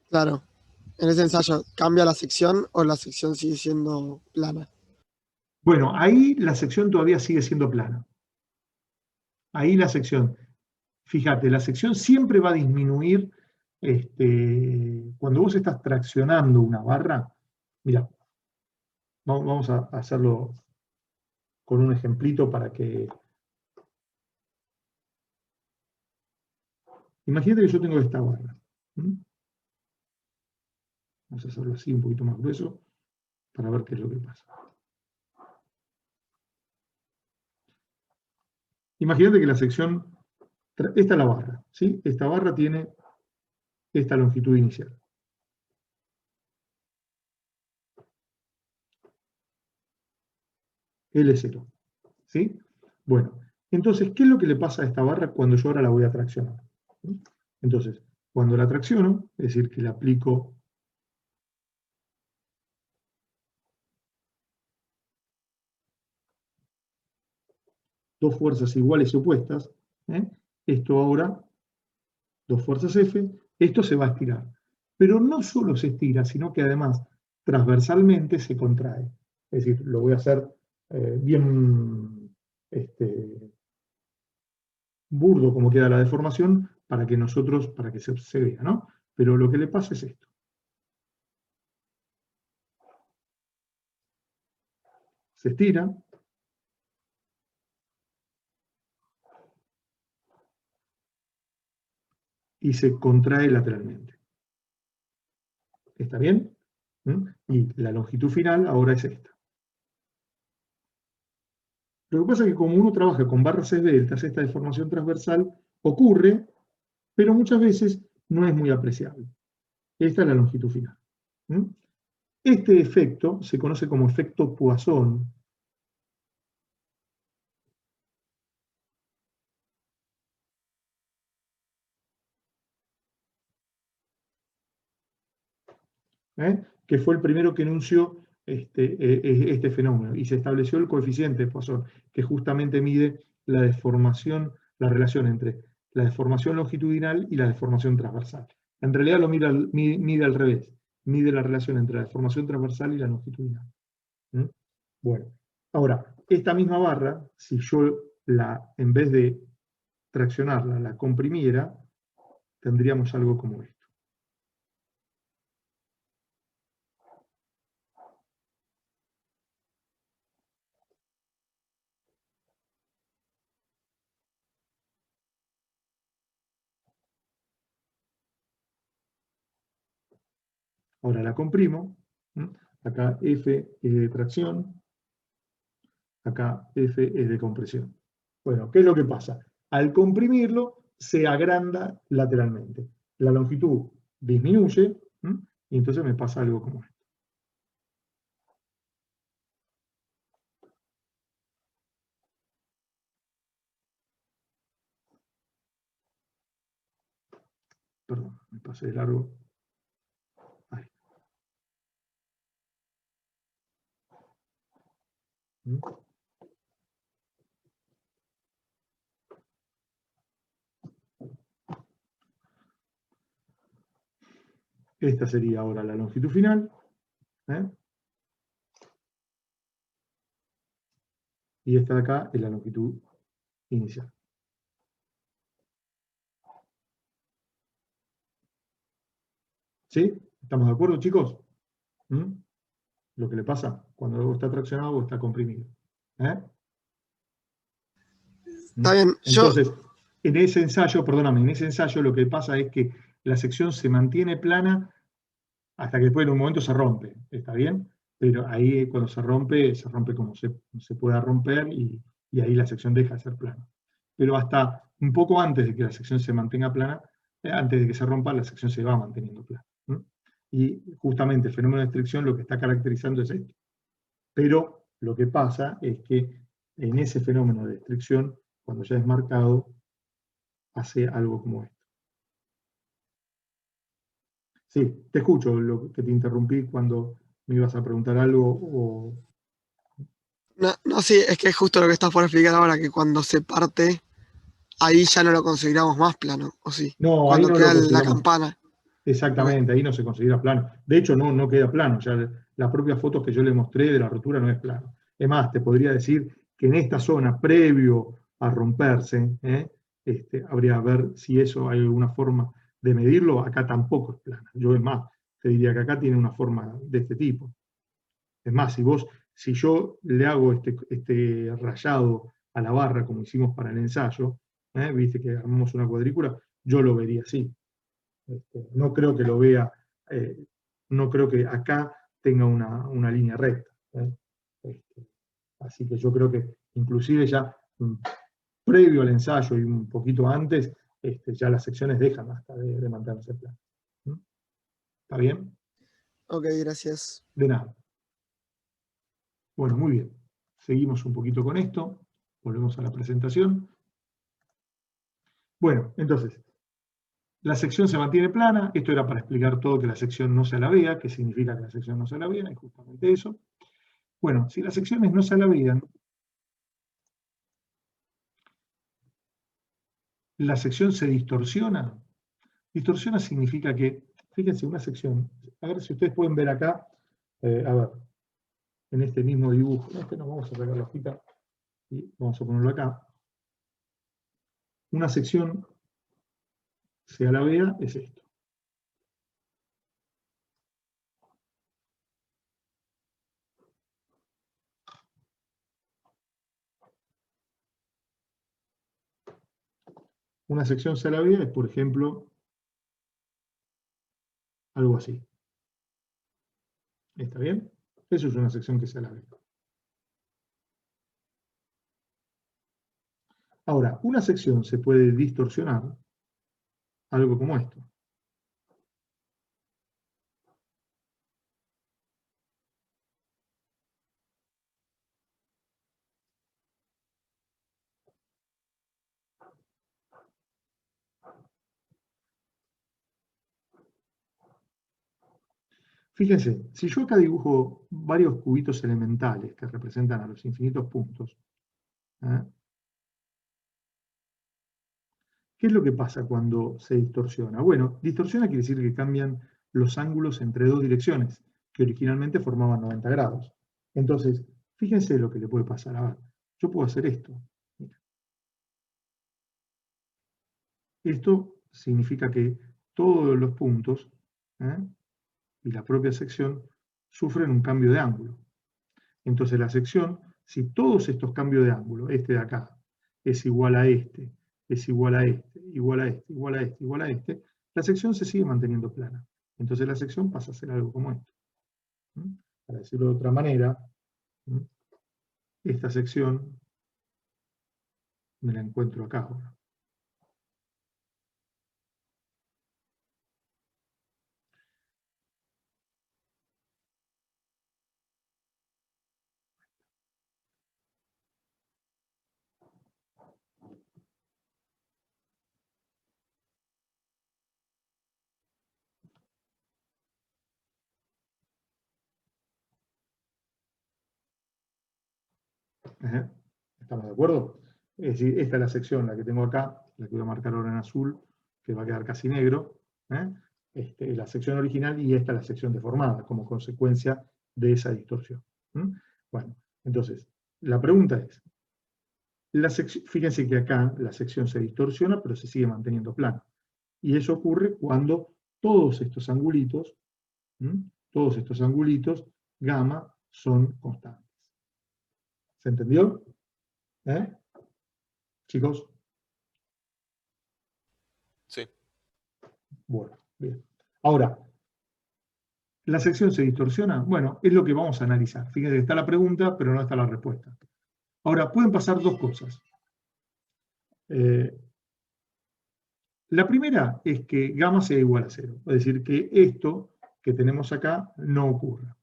Claro. En ese ensayo, ¿cambia la sección o la sección sigue siendo plana? bueno, ahí la sección todavía sigue siendo plana. Ahí la sección, fíjate, la sección siempre va a disminuir, cuando vos estás traccionando una barra, mira, vamos a hacerlo con un ejemplito para que... Imagínate que yo tengo esta barra. Vamos a hacerlo así, un poquito más grueso, para ver qué es lo que pasa. Imagínate que la sección, esta es la barra, ¿sí? Esta barra tiene esta longitud inicial. L0, ¿sí? Bueno, entonces, ¿qué es lo que le pasa a esta barra cuando yo ahora la voy a traccionar? Entonces, cuando la tracciono, es decir, que le aplico dos fuerzas iguales y opuestas, esto ahora, dos fuerzas F, esto se va a estirar. Pero no solo se estira, sino que además transversalmente se contrae. Es decir, lo voy a hacer bien burdo como queda la deformación para que se vea, ¿no? Pero lo que le pasa es esto. Se estira. Y se contrae lateralmente. ¿Está bien? Y la longitud final ahora es esta. Lo que pasa es que como uno trabaja con barras esbeltas, esta deformación transversal ocurre, pero muchas veces no es muy apreciable. Esta es la longitud final. Este efecto se conoce como efecto Poisson. Que fue el primero que enunció este fenómeno, y se estableció el coeficiente de Poisson, que justamente mide la deformación, la relación entre la deformación longitudinal y la deformación transversal. En realidad lo mide al revés, mide la relación entre la deformación transversal y la longitudinal. Bueno, ahora, esta misma barra, si yo en vez de traccionarla, la comprimiera, tendríamos algo como esto. Ahora la comprimo, acá F es de tracción, acá F es de compresión. Bueno, ¿qué es lo que pasa? Al comprimirlo, se agranda lateralmente. La longitud disminuye, y entonces me pasa algo como esto. Perdón, me pasé de largo. Ahí. Esta sería ahora la longitud final. Y esta de acá es la longitud inicial. ¿Sí? ¿Estamos de acuerdo, chicos? Lo que le pasa cuando algo está traccionado o está comprimido. Está bien. Entonces, en ese ensayo lo que pasa es que la sección se mantiene plana hasta que después en un momento se rompe, ¿está bien? Pero ahí cuando se rompe como se pueda romper y ahí la sección deja de ser plana. Pero hasta un poco antes de que la sección se mantenga plana, antes de que se rompa, la sección se va manteniendo plana. Y justamente el fenómeno de estricción lo que está caracterizando es esto. Pero lo que pasa es que en ese fenómeno de estricción, cuando ya es marcado, hace algo como esto. Sí, te escucho, lo que te interrumpí cuando me ibas a preguntar algo o... No, sí, es que es justo lo que estás por explicar ahora, que cuando se parte, ahí ya no lo consideramos más plano, ¿o sí? No, ahí Cuando no lo queda la consideramos. campana. Exactamente, ahí no se considera plano. De hecho, no queda plano. Ya las propias fotos que yo le mostré de la rotura no es plano. Es más, te podría decir que en esta zona, previo a romperse, habría que ver si eso hay alguna forma de medirlo. Acá tampoco es plana. Yo, es más, te diría que acá tiene una forma de este tipo. Es más, si yo le hago este rayado a la barra como hicimos para el ensayo, viste que armamos una cuadrícula, yo lo vería así. No creo que lo vea, no creo que acá tenga una línea recta. Así que yo creo que inclusive ya previo al ensayo y un poquito antes, ya las secciones dejan hasta de mantenerse planas. ¿Está bien? Ok, gracias. De nada. Bueno, muy bien. Seguimos un poquito con esto. Volvemos a la presentación. Bueno, entonces, la sección se mantiene plana. Esto era para explicar todo que la sección no se alabea. ¿Qué significa que la sección no se alabea? Es justamente eso. Bueno, si las secciones no se alabean, la sección se distorsiona. Distorsiona significa que, fíjense, una sección, a ver si ustedes pueden ver acá, a ver, en este mismo dibujo, nos vamos a sacar la hojita y vamos a ponerlo acá. Una sección se alabea es esto. Una sección se alabea es, por ejemplo, algo así. ¿Está bien? Eso es una sección que se alabea. Ahora, una sección se puede distorsionar, algo como esto. Fíjense, si yo acá dibujo varios cubitos elementales que representan a los infinitos puntos, ¿qué es lo que pasa cuando se distorsiona? Bueno, distorsiona quiere decir que cambian los ángulos entre dos direcciones, que originalmente formaban 90 grados. Entonces, fíjense lo que le puede pasar. A ver, yo puedo hacer esto. Mira. Esto significa que todos los puntos y la propia sección sufren un cambio de ángulo. Entonces la sección, si todos estos cambios de ángulo, este de acá, es igual a este, es igual a este, igual a este, igual a este, igual a este, la sección se sigue manteniendo plana. Entonces la sección pasa a ser algo como esto. Para decirlo de otra manera, esta sección me la encuentro acá ahora. ¿Estamos de acuerdo? Es decir, esta es la sección, la que tengo acá, la que voy a marcar ahora en azul, que va a quedar casi negro. La sección original y esta es la sección deformada, como consecuencia de esa distorsión. Bueno, entonces, la pregunta es, fíjense que acá la sección se distorsiona, pero se sigue manteniendo plana. Y eso ocurre cuando todos estos angulitos, gamma, son constantes. ¿Se entendió? ¿Chicos? Sí. Bueno, bien. Ahora, ¿la sección se distorsiona? Bueno, es lo que vamos a analizar. Fíjense que está la pregunta, pero no está la respuesta. Ahora, pueden pasar dos cosas. La primera es que gamma sea igual a 0, es decir, que esto que tenemos acá no ocurra.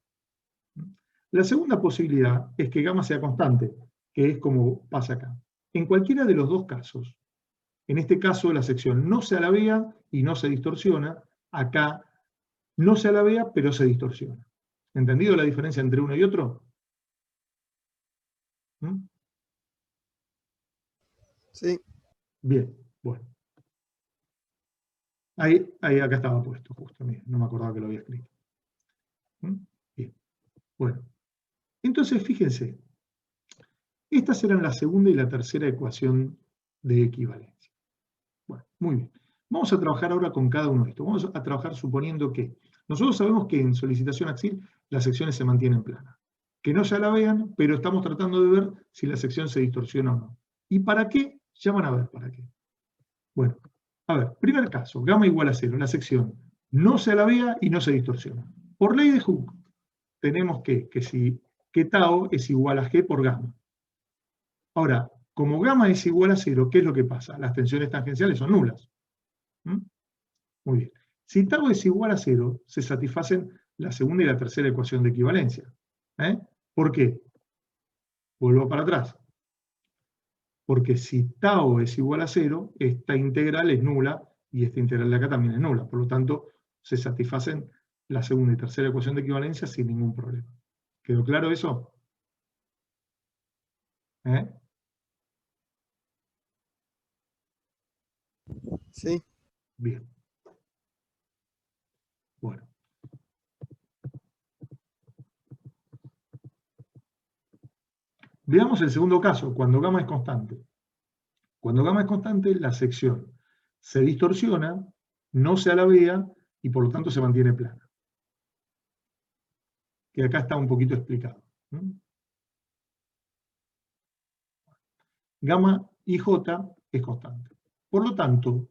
La segunda posibilidad es que gamma sea constante, que es como pasa acá. En cualquiera de los dos casos, en este caso la sección no se alabea y no se distorsiona, acá no se alabea pero se distorsiona. ¿Entendido la diferencia entre uno y otro? ¿Mm? Sí. Bien, bueno. Acá estaba puesto, justo, mira, no me acordaba que lo había escrito. ¿Mm? Bien, bueno. Entonces, fíjense, estas eran la segunda y la tercera ecuación de equivalencia. Bueno, muy bien. Vamos a trabajar ahora con cada uno de estos. Vamos a trabajar suponiendo que nosotros sabemos que en solicitación axil las secciones se mantienen planas. Que no se la vean, pero estamos tratando de ver si la sección se distorsiona o no. ¿Y para qué? Ya van a ver para qué. Bueno, a ver, primer caso, gamma igual a 0. La sección no se alabea y no se distorsiona. Por ley de Hooke, tenemos que tau es igual a g por gamma. Ahora, como gamma es igual a 0, ¿qué es lo que pasa? Las tensiones tangenciales son nulas. ¿Mm? Muy bien. Si tau es igual a 0, se satisfacen la segunda y la tercera ecuación de equivalencia. ¿Por qué? Vuelvo para atrás. Porque si tau es igual a 0, esta integral es nula y esta integral de acá también es nula. Por lo tanto, se satisfacen la segunda y tercera ecuación de equivalencia sin ningún problema. ¿Quedó claro eso? Sí. Bien. Bueno. Veamos el segundo caso, cuando gamma es constante. Cuando gamma es constante, la sección se distorsiona, no se alabea y por lo tanto se mantiene plana. Que acá está un poquito explicado. Gamma IJ es constante. Por lo tanto,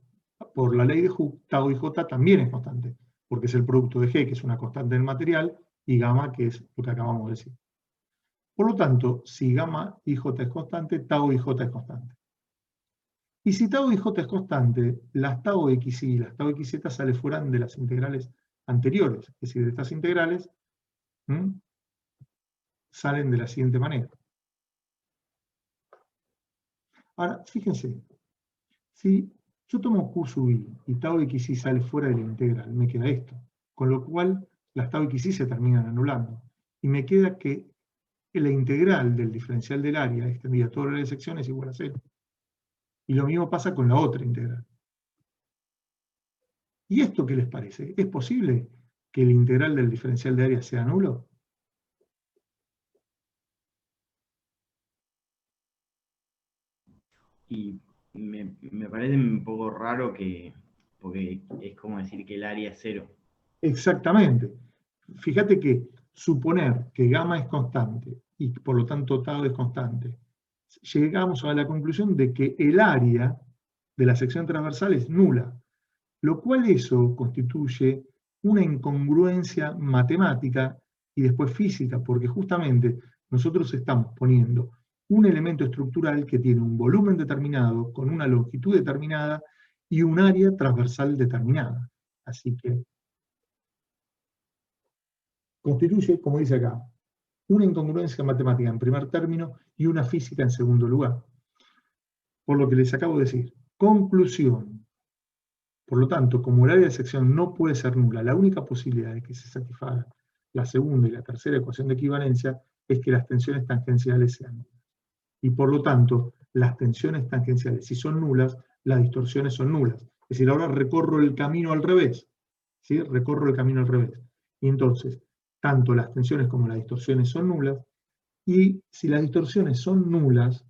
por la ley de Hooke, tau IJ también es constante, porque es el producto de G, que es una constante del material, y gamma, que es lo que acabamos de decir. Por lo tanto, si gamma IJ es constante, tau IJ es constante. Y si tau IJ es constante, las tau X y las tau XZ salen fuera de las integrales anteriores. Es decir, de estas integrales salen de la siguiente manera. Ahora, fíjense, si yo tomo Q sub I y tau XY sale fuera de la integral, me queda esto. Con lo cual, las tau XY se terminan anulando. Y me queda que la integral del diferencial del área extendida a toda la área de sección es igual a 0. Y lo mismo pasa con la otra integral. ¿Y esto qué les parece? ¿Es posible que el integral del diferencial de área sea nulo? Y me parece un poco raro porque es como decir que el área es 0. Exactamente. Fíjate que suponer que gamma es constante y por lo tanto tau es constante, llegamos a la conclusión de que el área de la sección transversal es nula, lo cual eso constituye una incongruencia matemática y después física, porque justamente nosotros estamos poniendo un elemento estructural que tiene un volumen determinado, con una longitud determinada y un área transversal determinada. Así que constituye, como dice acá, una incongruencia matemática en primer término y una física en segundo lugar. Por lo que les acabo de decir. Conclusión. Por lo tanto, como el área de sección no puede ser nula, la única posibilidad de que se satisfaga la segunda y la tercera ecuación de equivalencia es que las tensiones tangenciales sean nulas. Y por lo tanto, las tensiones tangenciales, si son nulas, las distorsiones son nulas. Es decir, ahora recorro el camino al revés. ¿Sí? Recorro el camino al revés. Y entonces, tanto las tensiones como las distorsiones son nulas. Y si las distorsiones son nulas,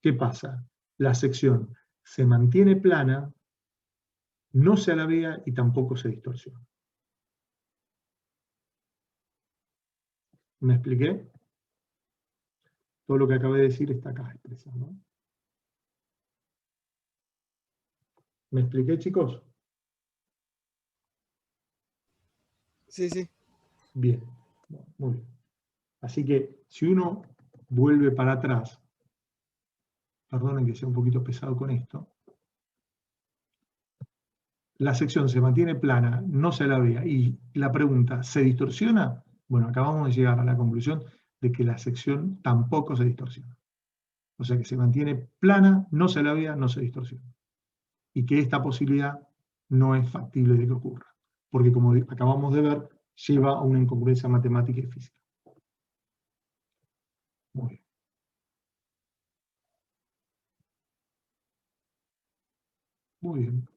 ¿qué pasa? La sección se mantiene plana, no se alabea y tampoco se distorsiona. ¿Me expliqué? Todo lo que acabé de decir está acá expresado, ¿no? ¿Me expliqué, chicos? Sí, sí. Bien, muy bien. Así que si uno vuelve para atrás, perdonen que sea un poquito pesado con esto, la sección se mantiene plana, no se alarga, y la pregunta, ¿se distorsiona? Bueno, acabamos de llegar a la conclusión de que la sección tampoco se distorsiona. O sea que se mantiene plana, no se alarga, no se distorsiona. Y que esta posibilidad no es factible de que ocurra. Porque como acabamos de ver, lleva a una incongruencia matemática y física. Muy bien. Muy bien.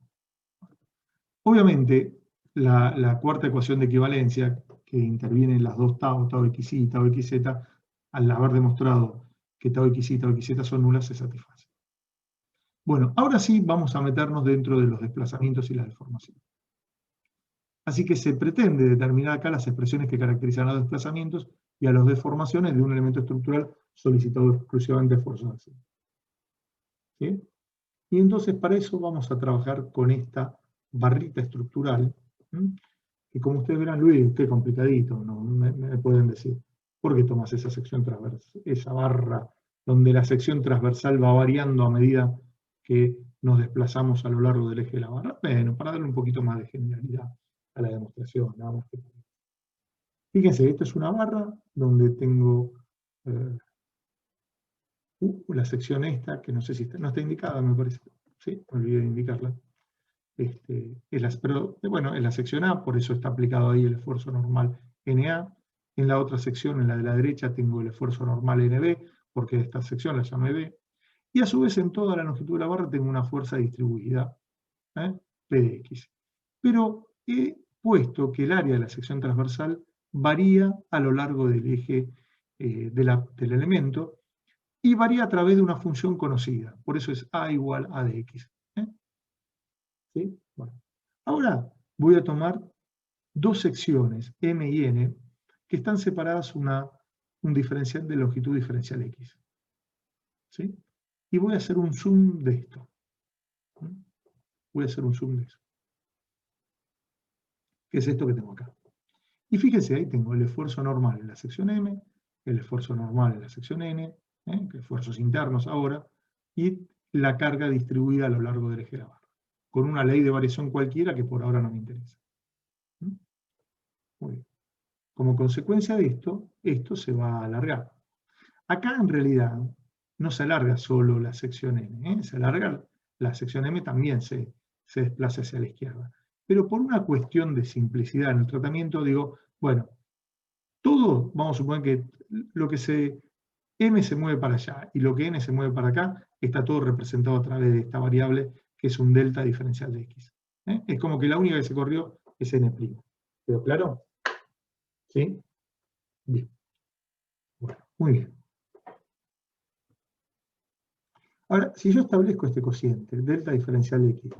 Obviamente, la cuarta ecuación de equivalencia, que interviene en las dos tau, tau xy y tau xz, al haber demostrado que tau xy y tau xz son nulas, se satisface. Bueno, ahora sí vamos a meternos dentro de los desplazamientos y la deformación. Así que se pretende determinar acá las expresiones que caracterizan a los desplazamientos y a las deformaciones de un elemento estructural solicitado exclusivamente de fuerzas así. ¿Sí? Y entonces para eso vamos a trabajar con esta barrita estructural, que como ustedes verán, Luis, qué complicadito, ¿no? Me pueden decir, ¿por qué tomas esa sección transversal, esa barra donde la sección transversal va variando a medida que nos desplazamos a lo largo del eje de la barra? Bueno, para darle un poquito más de generalidad a la demostración, nada más que. Fíjense, esta es una barra donde tengo la sección esta, que no sé si no está indicada, me parece. Sí, me olvidé de indicarla. Pero bueno, es la sección A, por eso está aplicado ahí el esfuerzo normal NA. En la otra sección, en la de la derecha, tengo el esfuerzo normal NB, porque esta sección la llamé B. Y a su vez, en toda la longitud de la barra tengo una fuerza distribuida, P de X. Pero he puesto que el área de la sección transversal varía a lo largo del eje del elemento, y varía a través de una función conocida. Por eso es A igual a de X. ¿Sí? Bueno. Ahora voy a tomar dos secciones, M y N, que están separadas un diferencial de longitud diferencial X. ¿Sí? Y voy a hacer un zoom de esto. Voy a hacer un zoom de eso. Que es esto que tengo acá. Y fíjense, ahí tengo el esfuerzo normal en la sección M, el esfuerzo normal en la sección N, esfuerzos internos ahora, y la carga distribuida a lo largo del eje de la barra, con una ley de variación cualquiera que por ahora no me interesa. Muy bien. Como consecuencia de esto se va a alargar. Acá en realidad no se alarga solo la sección N, se alarga la sección M, también se desplaza hacia la izquierda. Pero por una cuestión de simplicidad en el tratamiento, digo, bueno, todo, vamos a suponer que lo que M se mueve para allá y lo que N se mueve para acá, está todo representado a través de esta variable que es un delta diferencial de X. Es como que la única que se corrió es N'. ¿Quedó claro? ¿Sí? Bien. Bueno, muy bien. Ahora, si yo establezco este cociente, delta diferencial de X,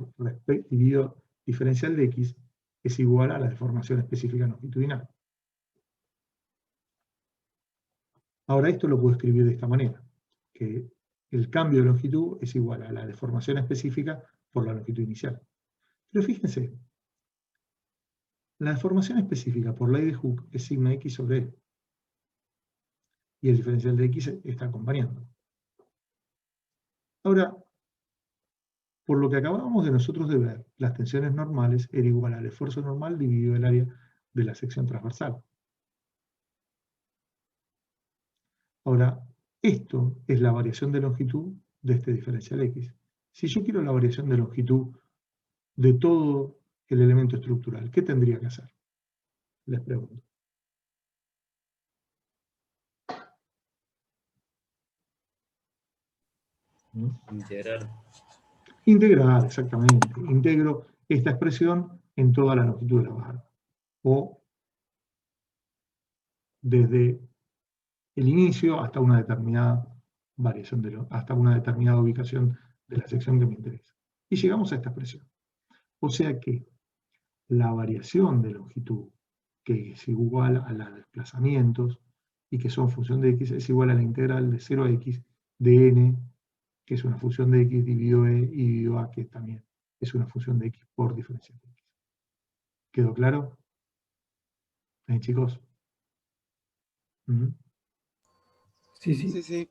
dividido diferencial de X, es igual a la deformación específica longitudinal. Ahora esto lo puedo escribir de esta manera, que el cambio de longitud es igual a la deformación específica por la longitud inicial. Pero fíjense, la deformación específica por ley de Hooke es sigma X sobre E. Y el diferencial de X está acompañando. Ahora, por lo que acabamos de nosotros de ver, las tensiones normales era igual al esfuerzo normal dividido el área de la sección transversal. Ahora, esto es la variación de longitud de este diferencial X. Si yo quiero la variación de longitud de todo el elemento estructural, ¿qué tendría que hacer? Les pregunto. Integrar. Integrar, exactamente. Integro esta expresión en toda la longitud de la barra. O desde el inicio hasta una determinada variación, hasta una determinada ubicación de la sección que me interesa. Y llegamos a esta expresión. O sea que la variación de longitud, que es igual a la de desplazamientos, y que son función de x, es igual a la integral de 0 a x de n, que es una función de x dividido e y dividido a, que también es una función de x por diferencial de x. ¿Quedó claro? Chicos. Sí, sí.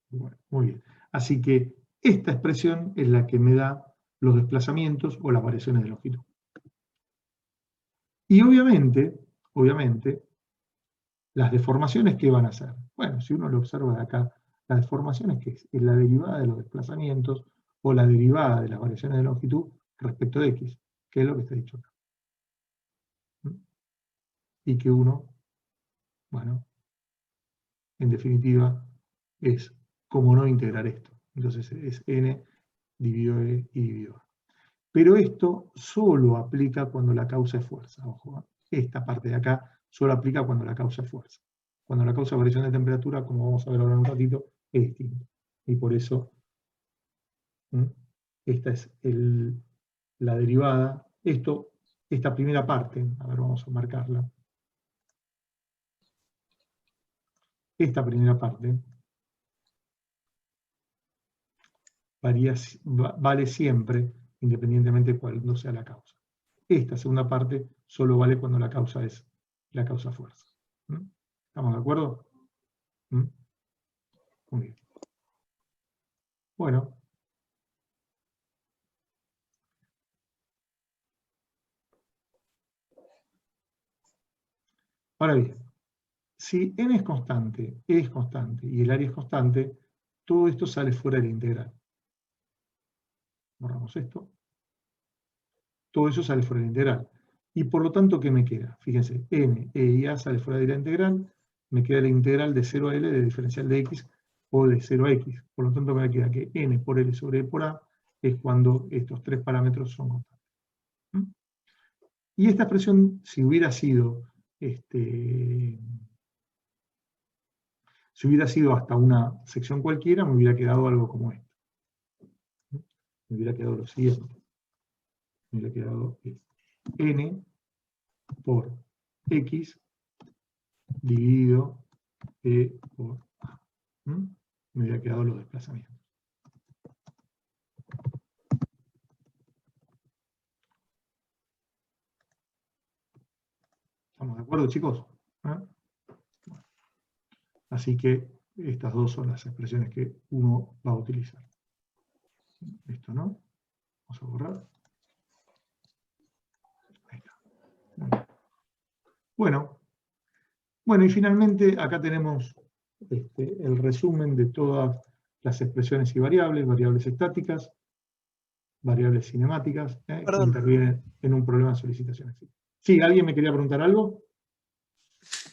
Bueno, muy bien. Así que esta expresión es la que me da los desplazamientos o las variaciones de longitud. Y obviamente, las deformaciones, ¿qué van a hacer? Bueno, si uno lo observa de acá, las deformaciones, ¿qué es la derivada de los desplazamientos o la derivada de las variaciones de longitud respecto de x, que es lo que está dicho acá. Y que uno, bueno, en definitiva, es como no integrar esto. Entonces es n dividido e y dividido a. Pero esto solo aplica cuando la causa es fuerza. Ojo, esta parte de acá solo aplica cuando la causa es fuerza. Cuando la causa es variación de temperatura, como vamos a ver ahora en un ratito, es distinto. Y por eso, esta es la derivada. Esta primera parte, a ver, vamos a marcarla. Esta primera parte vale siempre, independientemente de cuál no sea la causa. Esta segunda parte solo vale cuando la causa es la causa fuerza. ¿Estamos de acuerdo? Muy bien. Bueno. Ahora bien, si n es constante, e es constante y el área es constante, todo esto sale fuera de la integral. Borramos esto. Todo eso sale fuera de la integral. Y por lo tanto, ¿qué me queda? Fíjense, n, e y a sale fuera de la integral, me queda la integral de 0 a L de diferencial de x o de 0 a x. Por lo tanto, me queda que n por L sobre E por A es cuando estos tres parámetros son constantes. Y esta expresión, si hubiera sido hasta una sección cualquiera, me hubiera quedado algo como esto. Me hubiera quedado lo siguiente. Me hubiera quedado esto. N por x dividido E por A. Me hubiera quedado los desplazamientos. ¿Estamos de acuerdo, chicos? Así que estas dos son las expresiones que uno va a utilizar. Esto no. Vamos a borrar. Ahí está. Bueno, y finalmente acá tenemos el resumen de todas las expresiones y variables estáticas, variables cinemáticas, que intervienen en un problema de solicitación. Sí, ¿alguien me quería preguntar algo?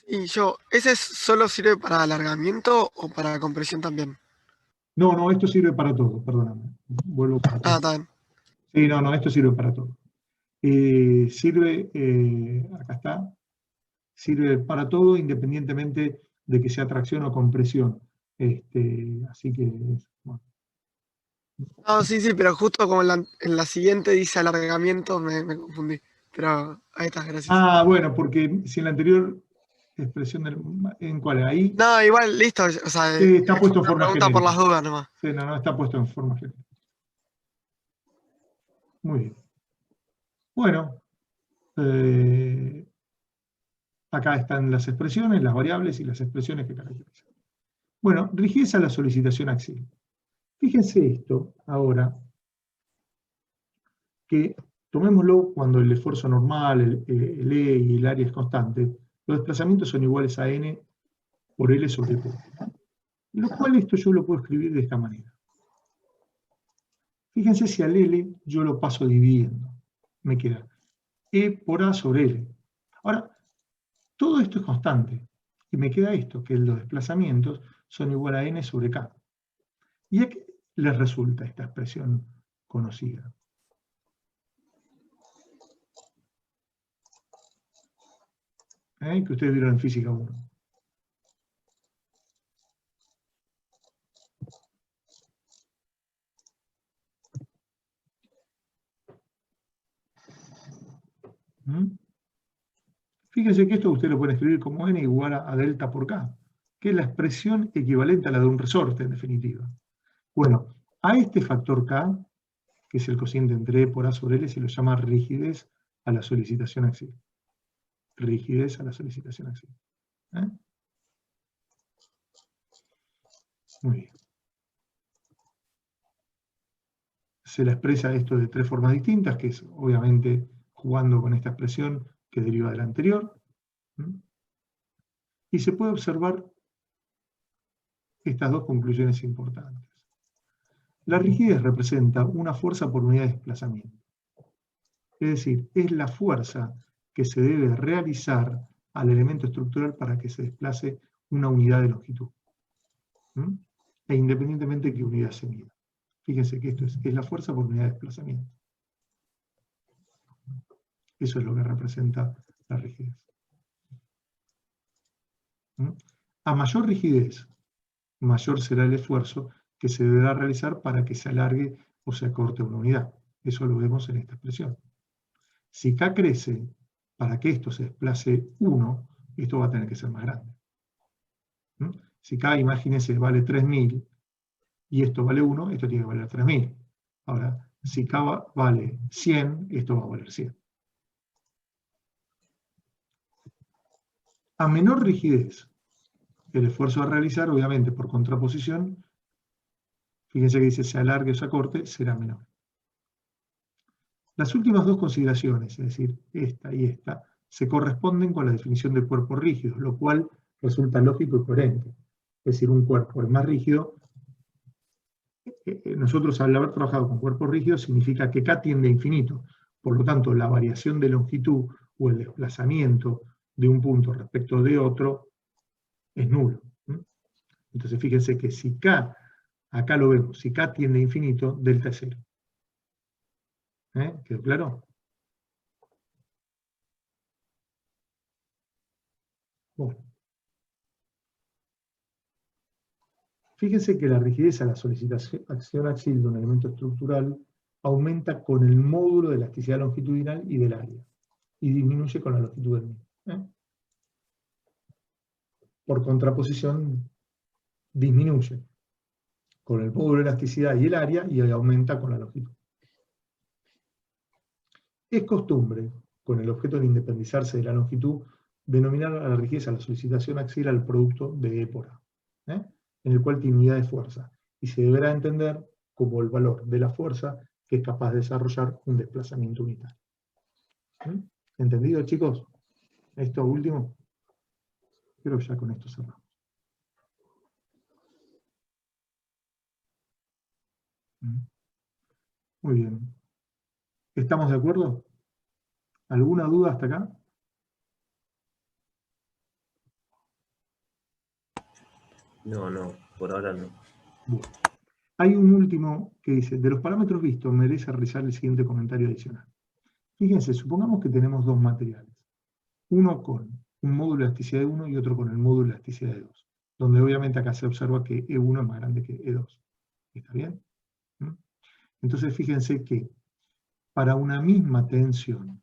Y ¿ese solo sirve para alargamiento o para compresión también? No, esto sirve para todo, perdóname. Vuelvo para todo. Está bien. Sí, no, esto sirve para todo. Acá está, sirve para todo independientemente de que sea tracción o compresión. Así que, bueno. No, sí, pero justo como en la siguiente dice alargamiento, me confundí. Pero ahí está, gracias. Ah, bueno, porque si en la anterior expresión ¿en cuál? Ahí. No, igual, listo. O sea, Sí, está puesto en forma pregunta genérica. por las dudas nomás. Sí, no, está puesto en forma genérica. Muy bien. Bueno, acá están las expresiones, las variables y las expresiones que caracterizan. Bueno, rigidez a la solicitación axial. Fíjense esto ahora, que tomémoslo cuando el esfuerzo normal, el E y el área es constante, los desplazamientos son iguales a n por L sobre P. Lo cual esto yo lo puedo escribir de esta manera. Fíjense si al L yo lo paso dividiendo. Me queda E por A sobre L. Ahora, todo esto es constante. Y me queda esto, que los desplazamientos son igual a n sobre K. ¿Y a qué les resulta esta expresión conocida? Que ustedes vieron en Física 1. Fíjense que esto usted lo puede escribir como n igual a delta por k, que es la expresión equivalente a la de un resorte, en definitiva. Bueno, a este factor k, que es el cociente entre E por A sobre L, se lo llama rigidez a la solicitación axial. Rigidez a la solicitación axial. Muy bien. se la expresa esto de tres formas distintas, que es obviamente jugando con esta expresión que deriva de la anterior. Y se puede observar estas dos conclusiones importantes. La rigidez representa una fuerza por unidad de desplazamiento. Es decir, es la fuerza que se debe realizar al elemento estructural para que se desplace una unidad de longitud. E independientemente de qué unidad se mida. Fíjense que esto es la fuerza por unidad de desplazamiento. Eso es lo que representa la rigidez. A mayor rigidez, mayor será el esfuerzo que se deberá realizar para que se alargue o se acorte una unidad. Eso lo vemos en esta expresión. Si K crece, para que esto se desplace 1, esto va a tener que ser más grande. Si K, imagínense, vale 3000 y esto vale 1, esto tiene que valer 3000. Ahora, si K vale 100, esto va a valer 100. A menor rigidez, el esfuerzo a realizar, obviamente, por contraposición, fíjense que dice se alargue o se acorte, será menor. Las últimas dos consideraciones, es decir, esta y esta, se corresponden con la definición de cuerpos rígidos, lo cual resulta lógico y coherente. Es decir, un cuerpo es más rígido. Nosotros al haber trabajado con cuerpos rígidos significa que K tiende a infinito. Por lo tanto, la variación de longitud o el desplazamiento de un punto respecto de otro es nulo. Entonces fíjense que si K, acá lo vemos, si K tiende a infinito, delta es 0. ¿Quedó claro? Bueno. Fíjense que la rigidez a la acción axil de un elemento estructural aumenta con el módulo de elasticidad longitudinal y del área, y disminuye con la longitud del mismo. Por contraposición, disminuye con el módulo de elasticidad y el área, y aumenta con la longitud. Es costumbre, con el objeto de independizarse de la longitud, denominar a la rigidez a la solicitación axial al producto de E por A, en el cual tiene unidad de fuerza, y se deberá entender como el valor de la fuerza que es capaz de desarrollar un desplazamiento unitario. ¿Entendido, chicos? Esto último. Creo que ya con esto cerramos. Muy bien. ¿Estamos de acuerdo? ¿Alguna duda hasta acá? No, por ahora no. Bueno. Hay un último que dice, de los parámetros vistos merece realizar el siguiente comentario adicional. Fíjense, supongamos que tenemos dos materiales. Uno con un módulo de elasticidad de 1 y otro con el módulo de elasticidad de 2. Donde obviamente acá se observa que E1 es más grande que E2. ¿Está bien? Entonces fíjense que para una misma tensión,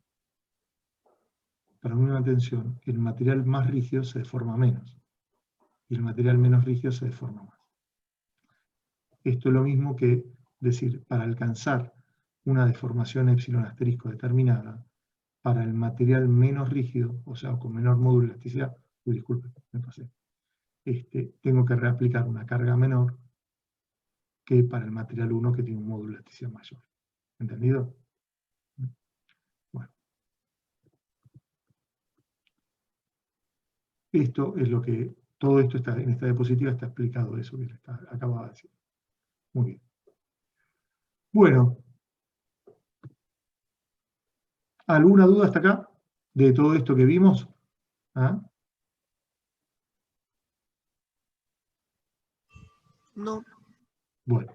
el material más rígido se deforma menos. Y el material menos rígido se deforma más. Esto es lo mismo que decir, para alcanzar una deformación epsilon asterisco determinada, para el material menos rígido, o sea, con menor módulo de elasticidad, disculpe, me pasé, tengo que reaplicar una carga menor que para el material 1 que tiene un módulo de elasticidad mayor. ¿Entendido? Bueno. Esto es lo que, todo esto está, en esta diapositiva está explicado eso que acababa de decir. Muy bien. Bueno. ¿Alguna duda hasta acá de todo esto que vimos? ¿Ah? No. Bueno,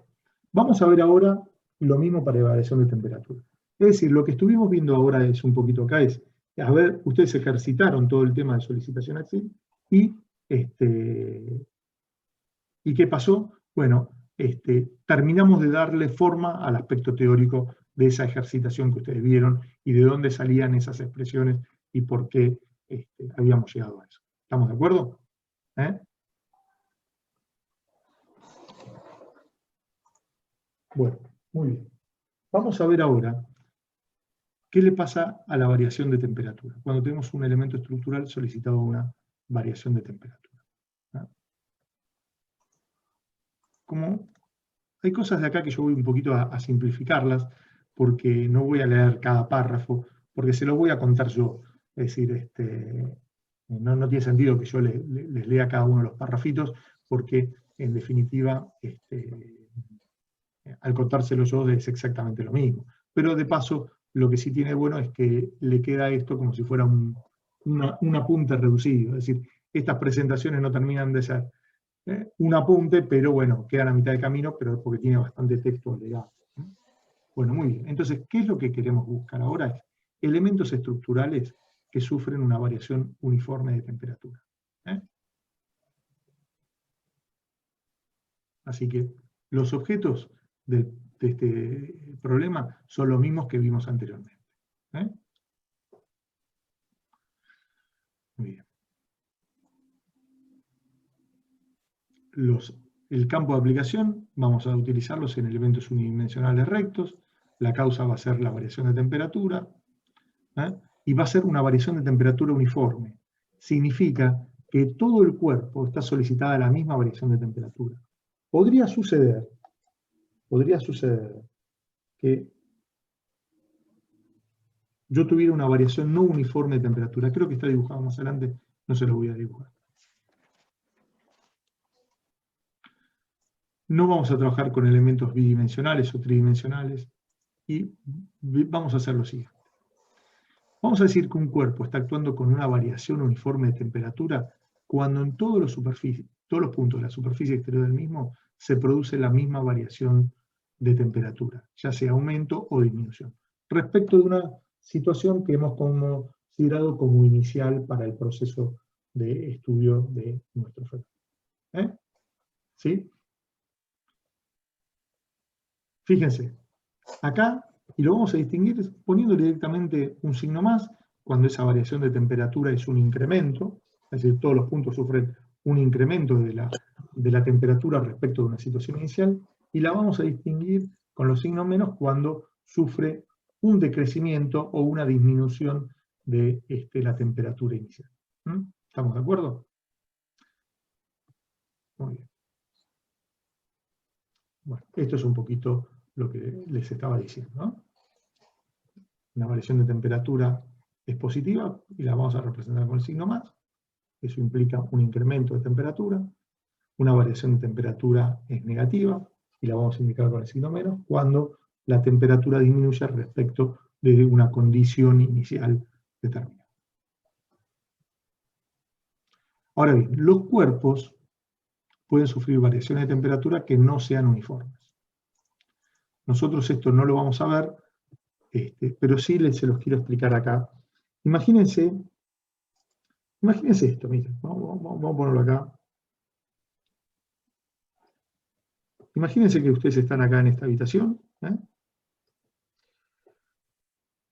vamos a ver ahora lo mismo para variación de temperatura. Es decir, lo que estuvimos viendo ahora es un poquito acá, es, a ver, ustedes ejercitaron todo el tema de solicitación axial y ¿qué pasó? Bueno, terminamos de darle forma al aspecto teórico de esa ejercitación que ustedes vieron y de dónde salían esas expresiones y por qué habíamos llegado a eso. ¿Estamos de acuerdo? Bueno, muy bien. Vamos a ver ahora qué le pasa a la variación de temperatura cuando tenemos un elemento estructural solicitado a una variación de temperatura. ¿Cómo? hay cosas de acá que yo voy un poquito a simplificarlas, porque no voy a leer cada párrafo, porque se los voy a contar yo. Es decir, no tiene sentido que yo les lea cada uno de los párrafitos, porque en definitiva, al contárselo yo es exactamente lo mismo. Pero de paso, lo que sí tiene bueno es que le queda esto como si fuera un apunte reducido. Es decir, estas presentaciones no terminan de ser un apunte, pero bueno, quedan a mitad de camino, pero porque tiene bastante texto agregado. Bueno, muy bien. Entonces, ¿qué es lo que queremos buscar ahora? Es elementos estructurales que sufren una variación uniforme de temperatura. Así que los objetos de este problema son los mismos que vimos anteriormente. Muy bien. El campo de aplicación vamos a utilizarlos en elementos unidimensionales rectos. La causa va a ser la variación de temperatura. Y va a ser una variación de temperatura uniforme. Significa que todo el cuerpo está solicitada la misma variación de temperatura. Podría suceder que yo tuviera una variación no uniforme de temperatura. Creo que está dibujado más adelante, no se lo voy a dibujar. No vamos a trabajar con elementos bidimensionales o tridimensionales y vamos a hacer lo siguiente. Vamos a decir que un cuerpo está actuando con una variación uniforme de temperatura cuando en todos los puntos de la superficie exterior del mismo se produce la misma variación de temperatura, ya sea aumento o disminución, respecto de una situación que hemos considerado como inicial para el proceso de estudio de nuestro fenómeno. ¿Sí? Fíjense, acá, y lo vamos a distinguir poniendo directamente un signo más, cuando esa variación de temperatura es un incremento, es decir, todos los puntos sufren un incremento de la temperatura respecto de una situación inicial, y la vamos a distinguir con los signos menos cuando sufre un decrecimiento o una disminución de la temperatura inicial. ¿Estamos de acuerdo? Muy bien. Bueno, esto es un poquito lo que les estaba diciendo, ¿no? Una variación de temperatura es positiva y la vamos a representar con el signo más. Eso implica un incremento de temperatura. Una variación de temperatura es negativa y la vamos a indicar con el signo menos cuando la temperatura disminuye respecto de una condición inicial determinada. Ahora bien, los cuerpos pueden sufrir variaciones de temperatura que no sean uniformes. Nosotros esto no lo vamos a ver, pero sí se los quiero explicar acá. Imagínense esto, miren, vamos a ponerlo acá. Imagínense que ustedes están acá en esta habitación.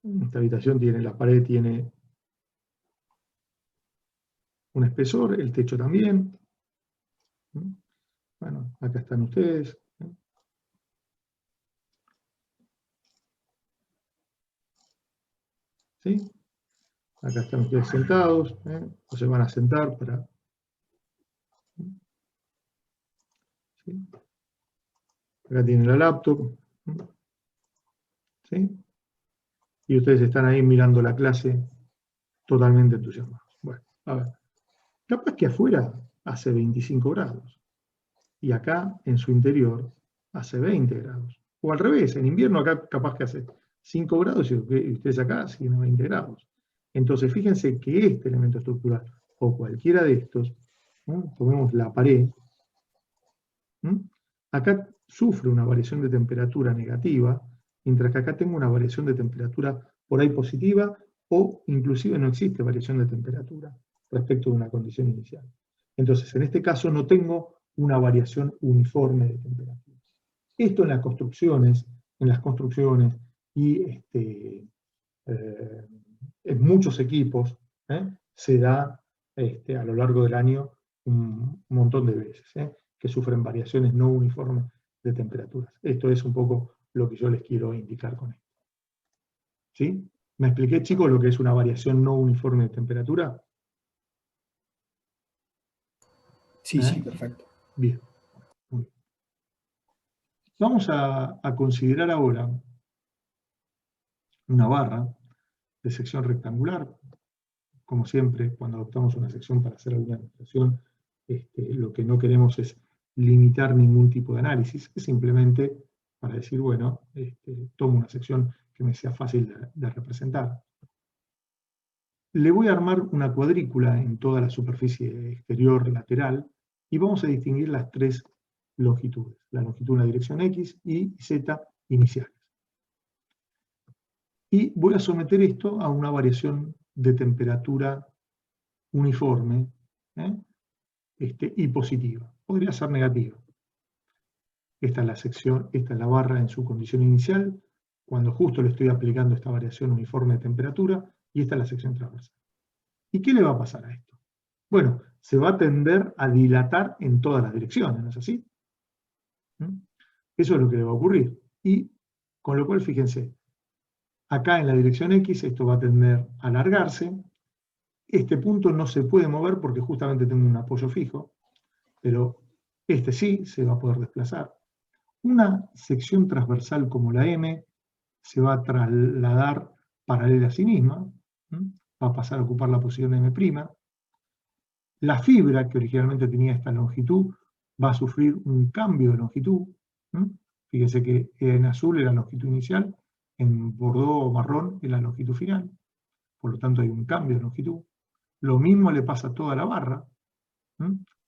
Esta habitación la pared tiene un espesor, el techo también. Bueno, acá están ustedes. ¿Sí? Acá están ustedes sentados, o se van a sentar para... ¿Sí? Acá tienen la laptop. ¿Sí? Y ustedes están ahí mirando la clase totalmente entusiasmados. Bueno, a ver. Capaz que afuera hace 25 grados. Y acá, en su interior, hace 20 grados. O al revés, en invierno acá capaz que hace 5 grados y ustedes acá siguen a 20 grados. Entonces, fíjense que este elemento estructural, o cualquiera de estos, tomemos la pared, acá sufre una variación de temperatura negativa, mientras que acá tengo una variación de temperatura por ahí positiva, o inclusive no existe variación de temperatura respecto de una condición inicial. Entonces, en este caso no tengo una variación uniforme de temperatura. Esto en las construcciones y en muchos equipos se da a lo largo del año un montón de veces, que sufren variaciones no uniformes de temperaturas. Esto es un poco lo que yo les quiero indicar con esto. ¿Sí? ¿Me expliqué, chicos, lo que es una variación no uniforme de temperatura? Sí, sí, perfecto. Bien. Muy bien. Vamos a considerar ahora una barra de sección rectangular. Como siempre, cuando adoptamos una sección para hacer alguna demostración, lo que no queremos es limitar ningún tipo de análisis, es simplemente para decir, bueno, tomo una sección que me sea fácil de representar. Le voy a armar una cuadrícula en toda la superficie exterior lateral y vamos a distinguir las tres longitudes, la longitud en la dirección X, Y y Z iniciales. Y voy a someter esto a una variación de temperatura uniforme, y positiva. Podría ser negativa. Esta es la sección, esta es la barra en su condición inicial, cuando justo le estoy aplicando esta variación uniforme de temperatura, y esta es la sección transversal. ¿Y qué le va a pasar a esto? Bueno, se va a tender a dilatar en todas las direcciones, ¿no es así? Eso es lo que le va a ocurrir. Y con lo cual, fíjense, acá en la dirección X esto va a tender a alargarse. Este punto no se puede mover porque justamente tengo un apoyo fijo, pero este sí se va a poder desplazar. Una sección transversal como la M se va a trasladar paralela a sí misma, va a pasar a ocupar la posición M'. La fibra que originalmente tenía esta longitud va a sufrir un cambio de longitud. Fíjense que en azul es la longitud inicial, en bordó o marrón es la longitud final, por lo tanto hay un cambio de longitud. Lo mismo le pasa a toda la barra,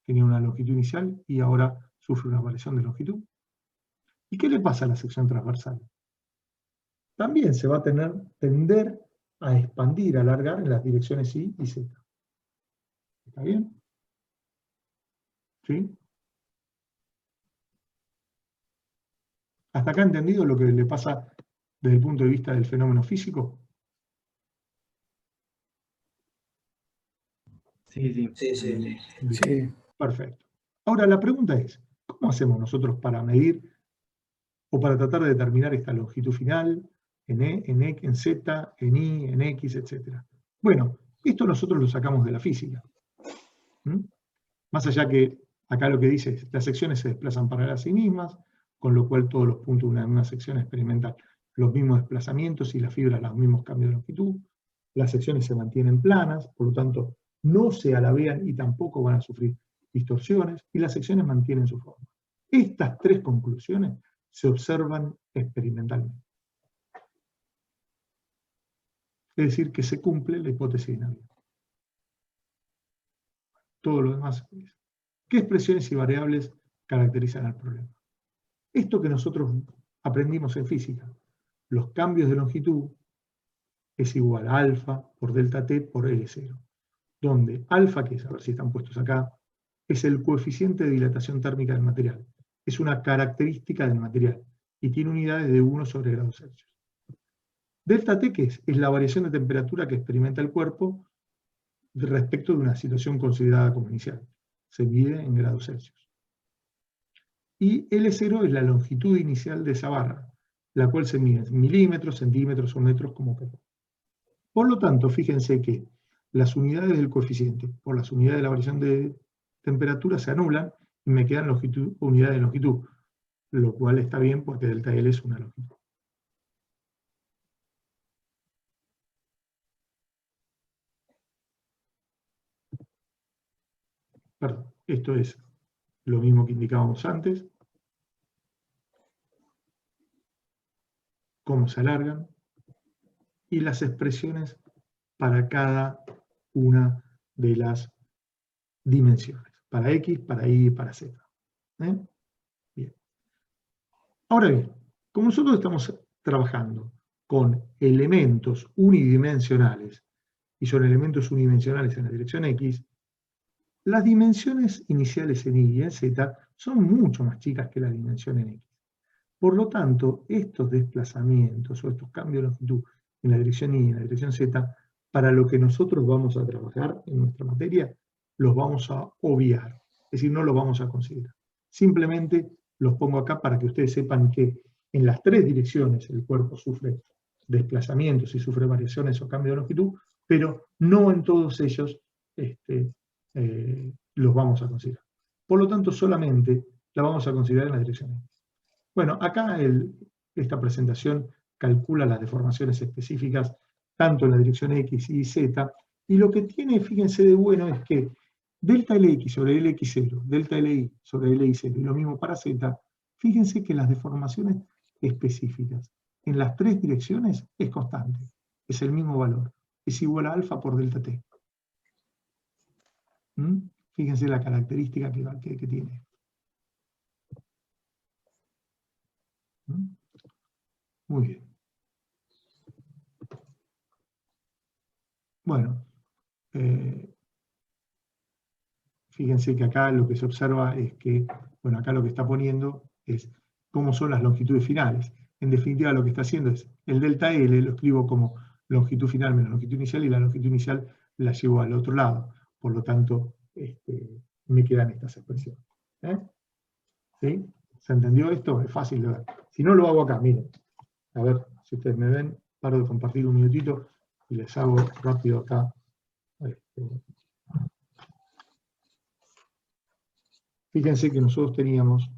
tenía una longitud inicial y ahora sufre una variación de longitud. ¿Y qué le pasa a la sección transversal? También se va a tender a expandir, a alargar en las direcciones Y y Z. ¿Está bien? ¿Sí? ¿Hasta acá entendido lo que le pasa desde el punto de vista del fenómeno físico? Sí, sí. Sí, sí. Bien, Sí. perfecto. Ahora la pregunta es, ¿cómo hacemos nosotros para medir o para tratar de determinar esta longitud final en E, en Z, en Y, en X, etc.? Bueno, esto nosotros lo sacamos de la física. Más allá que acá lo que dice es, las secciones se desplazan paralelas a sí mismas, con lo cual todos los puntos de una sección experimentan los mismos desplazamientos y las fibras los mismos cambios de longitud. Las secciones se mantienen planas, por lo tanto no se alabean y tampoco van a sufrir distorsiones, y las secciones mantienen su forma. Estas tres conclusiones se observan experimentalmente. Es decir, que se cumple la hipótesis de Navier. Todo lo demás es. ¿Qué expresiones y variables caracterizan al problema? Esto que nosotros aprendimos en física, los cambios de longitud es igual a alfa por delta t por L0, donde alfa, que es, a ver si están puestos acá, es el coeficiente de dilatación térmica del material. Es una característica del material y tiene unidades de 1 sobre grados Celsius. Delta t, ¿qué es? Es la variación de temperatura que experimenta el cuerpo respecto de una situación considerada como inicial. Se mide en grados Celsius. Y L0 es la longitud inicial de esa barra, la cual se mide en milímetros, centímetros o metros como queramos. Por lo tanto, fíjense que las unidades del coeficiente por las unidades de la variación de temperatura se anulan y me quedan unidades de longitud, lo cual está bien porque delta L es una longitud. Perdón, esto es lo mismo que indicábamos antes. Cómo se alargan y las expresiones para cada una de las dimensiones. Para X, para Y y para Z. Bien. Ahora bien, como nosotros estamos trabajando con elementos unidimensionales, y son elementos unidimensionales en la dirección X, las dimensiones iniciales en Y y en Z son mucho más chicas que la dimensión en X. Por lo tanto, estos desplazamientos o estos cambios de longitud en la dirección Y y en la dirección Z, para lo que nosotros vamos a trabajar en nuestra materia, los vamos a obviar. Es decir, no los vamos a considerar. Simplemente los pongo acá para que ustedes sepan que en las tres direcciones el cuerpo sufre desplazamientos y sufre variaciones o cambios de longitud, pero no en todos ellos los vamos a considerar. Por lo tanto, solamente la vamos a considerar en la dirección X. Bueno, acá esta presentación calcula las deformaciones específicas tanto en la dirección X y Z, y lo que tiene, fíjense de bueno, es que delta LX sobre LX0, delta LI sobre LI0, y lo mismo para Z, fíjense que las deformaciones específicas en las tres direcciones es constante, es el mismo valor, es igual a alfa por delta T. Fíjense la característica que tiene. Muy bien. Bueno, fíjense que acá lo que se observa es que, bueno, acá lo que está poniendo es cómo son las longitudes finales. En definitiva, lo que está haciendo es el delta L, lo escribo como longitud final menos longitud inicial, y la longitud inicial la llevo al otro lado. Por lo tanto, me quedan estas expresiones. ¿Sí? ¿Se entendió esto? Es fácil de ver. Si no, lo hago acá, miren. A ver, si ustedes me ven, paro de compartir un minutito y les hago rápido acá. Fíjense que nosotros teníamos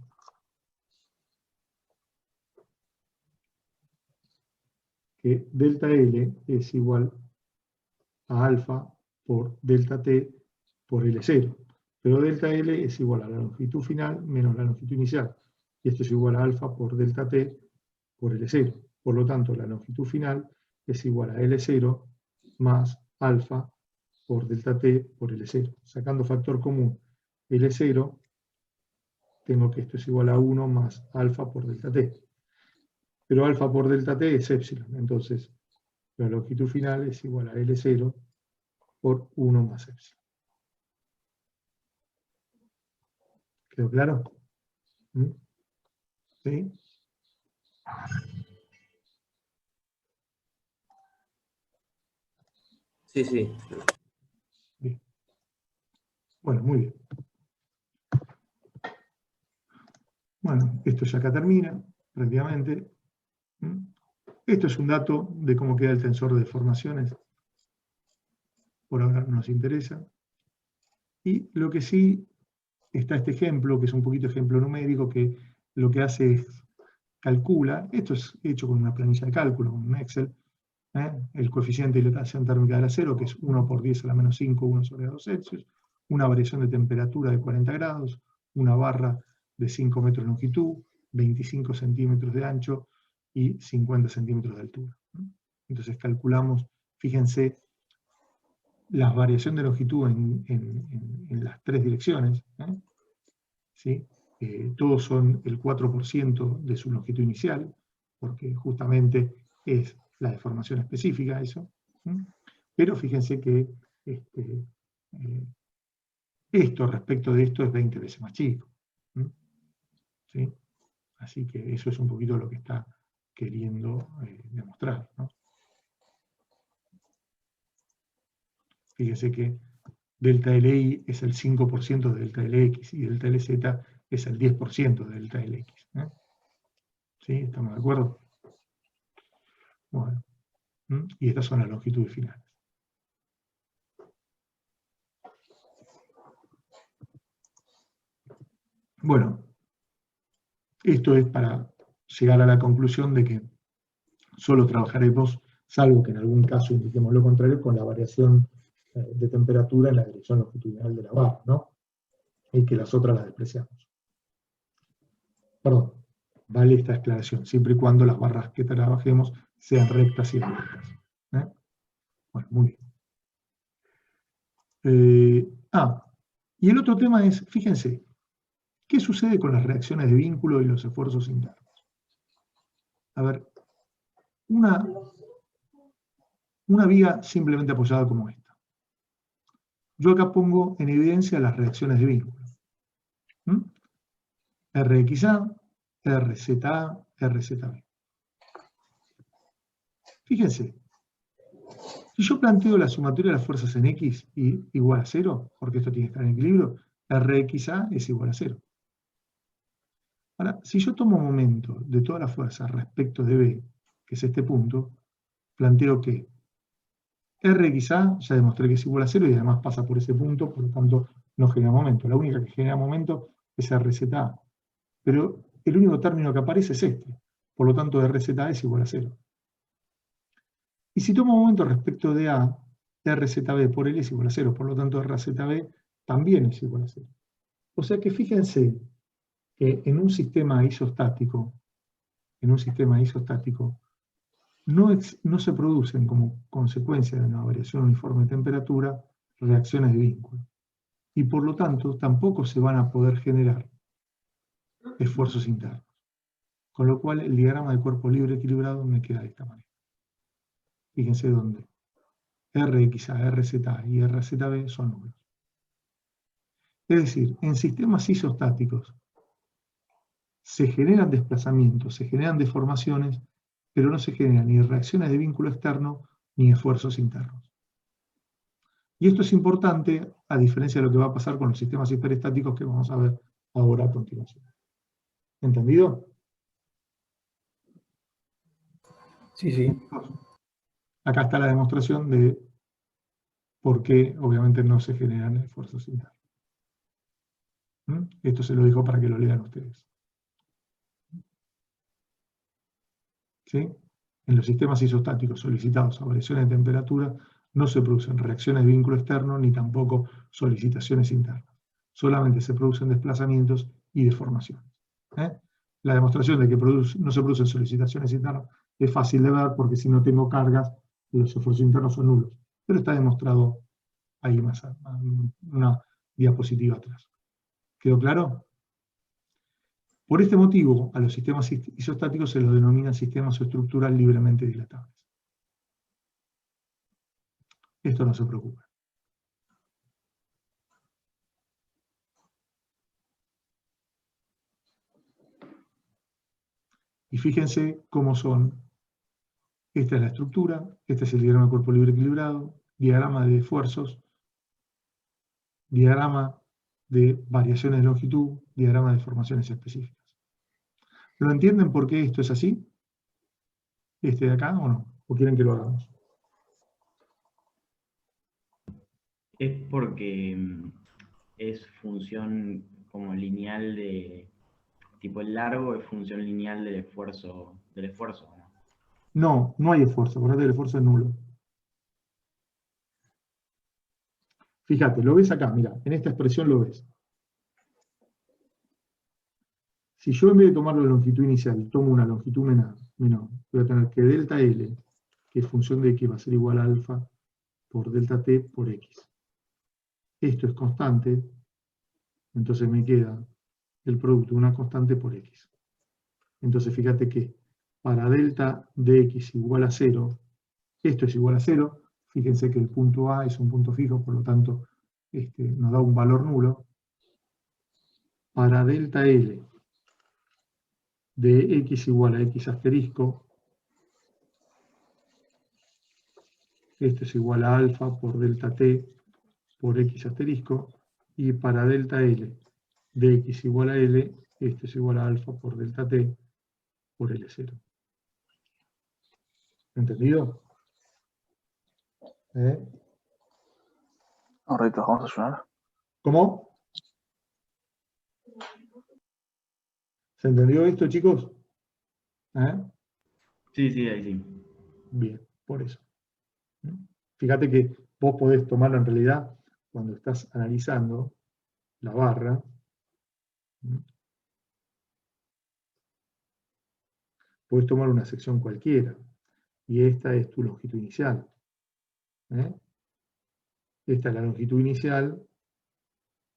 que delta L es igual a alfa por delta T por L0. Pero delta L es igual a la longitud final menos la longitud inicial. Y esto es igual a alfa por delta T por L0. Por lo tanto, la longitud final es igual a L0 más alfa por delta T por L0. Sacando factor común L0, tengo que esto es igual a 1 más alfa por delta T. Pero alfa por delta T es épsilon. Entonces, la longitud final es igual a L0 por 1 más épsilon. ¿Quedó claro? ¿Sí? Sí, sí. Bien. Bueno, muy bien. Bueno, esto ya acá termina, prácticamente. Esto es un dato de cómo queda el tensor de deformaciones. Por ahora no nos interesa. Y lo que sí está este ejemplo, que es un poquito ejemplo numérico, que lo que hace es calcula, esto es hecho con una planilla de cálculo, con un Excel, el coeficiente de dilatación térmica del acero, que es 1 por 10 a la menos 5, 1 sobre 2 Celsius, una variación de temperatura de 40 grados, una barra de 5 metros de longitud, 25 centímetros de ancho y 50 centímetros de altura. Entonces calculamos, fíjense, la variación de longitud en las tres direcciones, ¿sí? Todos son el 4% de su longitud inicial, porque justamente es la deformación específica eso. Pero fíjense que esto respecto de esto es 20 veces más chico. ¿Sí? Así que eso es un poquito lo que está queriendo demostrar, ¿no? Fíjense que delta LI es el 5% de delta LX y delta LZ es el 10% de delta LX. ¿Sí? ¿Estamos de acuerdo? Bueno. Y estas son las longitudes finales. Bueno, esto es para llegar a la conclusión de que solo trabajaremos, salvo que en algún caso indiquemos lo contrario, con la variación de temperatura en la dirección longitudinal de la barra, ¿no? Y que las otras las despreciamos. Perdón, vale esta aclaración, siempre y cuando las barras que trabajemos sean rectas y abiertas. Bueno, muy bien. Y el otro tema es, fíjense, ¿qué sucede con las reacciones de vínculo y los esfuerzos internos? A ver, una viga simplemente apoyada como esta. Yo acá pongo en evidencia las reacciones de vínculo. RXA, RZA, RZB. Fíjense, si yo planteo la sumatoria de las fuerzas en X igual a 0, porque esto tiene que estar en equilibrio, RXA es igual a 0. Ahora, si yo tomo momento de toda la fuerza respecto de B, que es este punto, planteo que RXA ya demostré que es igual a 0 y además pasa por ese punto, por lo tanto no genera momento. La única que genera momento es RZA. Pero el único término que aparece es este. Por lo tanto, RZA es igual a 0. Y si tomo un momento respecto de A, RZB por L es igual a 0. Por lo tanto, RZB también es igual a 0. O sea que fíjense que en un sistema isostático, no se producen como consecuencia de una variación uniforme de temperatura reacciones de vínculo. Y por lo tanto, tampoco se van a poder generar esfuerzos internos. Con lo cual, el diagrama de cuerpo libre equilibrado me queda de esta manera. Fíjense dónde RXA, RZA y RZB son nulos. Es decir, en sistemas isostáticos se generan desplazamientos, se generan deformaciones, pero no se generan ni reacciones de vínculo externo ni esfuerzos internos. Y esto es importante, a diferencia de lo que va a pasar con los sistemas hiperestáticos que vamos a ver ahora a continuación. ¿Entendido? Sí, sí. Acá está la demostración de por qué obviamente no se generan esfuerzos internos. Esto se lo dejo para que lo lean ustedes. ¿Sí? En los sistemas isostáticos solicitados a variaciones de temperatura no se producen reacciones de vínculo externo ni tampoco solicitaciones internas. Solamente se producen desplazamientos y deformaciones. La demostración de que no se producen solicitaciones internas es fácil de ver porque si no tengo cargas, los esfuerzos internos son nulos. Pero está demostrado ahí más, una diapositiva atrás. ¿Quedó claro? Por este motivo, a los sistemas isostáticos se los denomina sistemas estructurales libremente dilatables. Esto no se preocupa. Y fíjense cómo son. Esta es la estructura, este es el diagrama de cuerpo libre equilibrado, diagrama de esfuerzos, diagrama de variaciones de longitud, diagrama de formaciones específicas. ¿Lo entienden por qué esto es así? ¿Este de acá o no? ¿O quieren que lo hagamos? Es porque es función como lineal de, tipo el largo es función lineal del esfuerzo, ¿no? No, no hay esfuerzo, acordate que el esfuerzo es nulo. Fíjate, lo ves acá, mira, en esta expresión lo ves. Si yo en vez de tomar la longitud inicial, tomo una longitud menor, voy a tener que delta L, que es función de X, va a ser igual a alfa por delta T por X. Esto es constante, entonces me queda el producto de una constante por X. Entonces fíjate que para delta de X igual a 0, esto es igual a 0, fíjense que el punto A es un punto fijo, por lo tanto nos da un valor nulo. Para delta L de X igual a X asterisco, esto es igual a alfa por delta T por X asterisco, y para delta L de X igual a L, esto es igual a alfa por delta T por L0. ¿Entendido? Ahorita vamos a ayudar. ¿Cómo? ¿Se entendió esto, chicos? Sí, ahí sí. Bien, por eso. Fíjate que vos podés tomarlo en realidad cuando estás analizando la barra. Podés tomar una sección cualquiera. Y esta es tu longitud inicial. Esta es la longitud inicial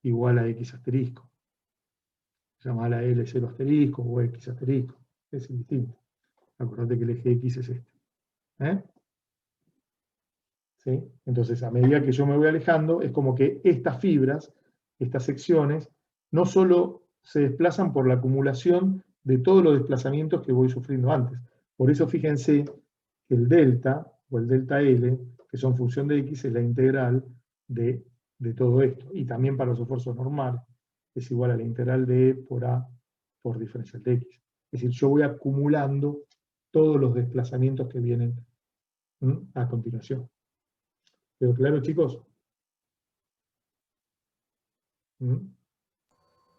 igual a X asterisco. Llamala L0 asterisco o X asterisco. Es indistinto. Acordate que el eje X es este. ¿Sí? Entonces, a medida que yo me voy alejando, es como que estas fibras, estas secciones, no solo se desplazan por la acumulación de todos los desplazamientos que voy sufriendo antes. Por eso fíjense que el delta, o el delta L, que son función de X, es la integral de todo esto. Y también para los esfuerzos normales, es igual a la integral de E por A por diferencial de X. Es decir, yo voy acumulando todos los desplazamientos que vienen a continuación. ¿Quedó claro, chicos?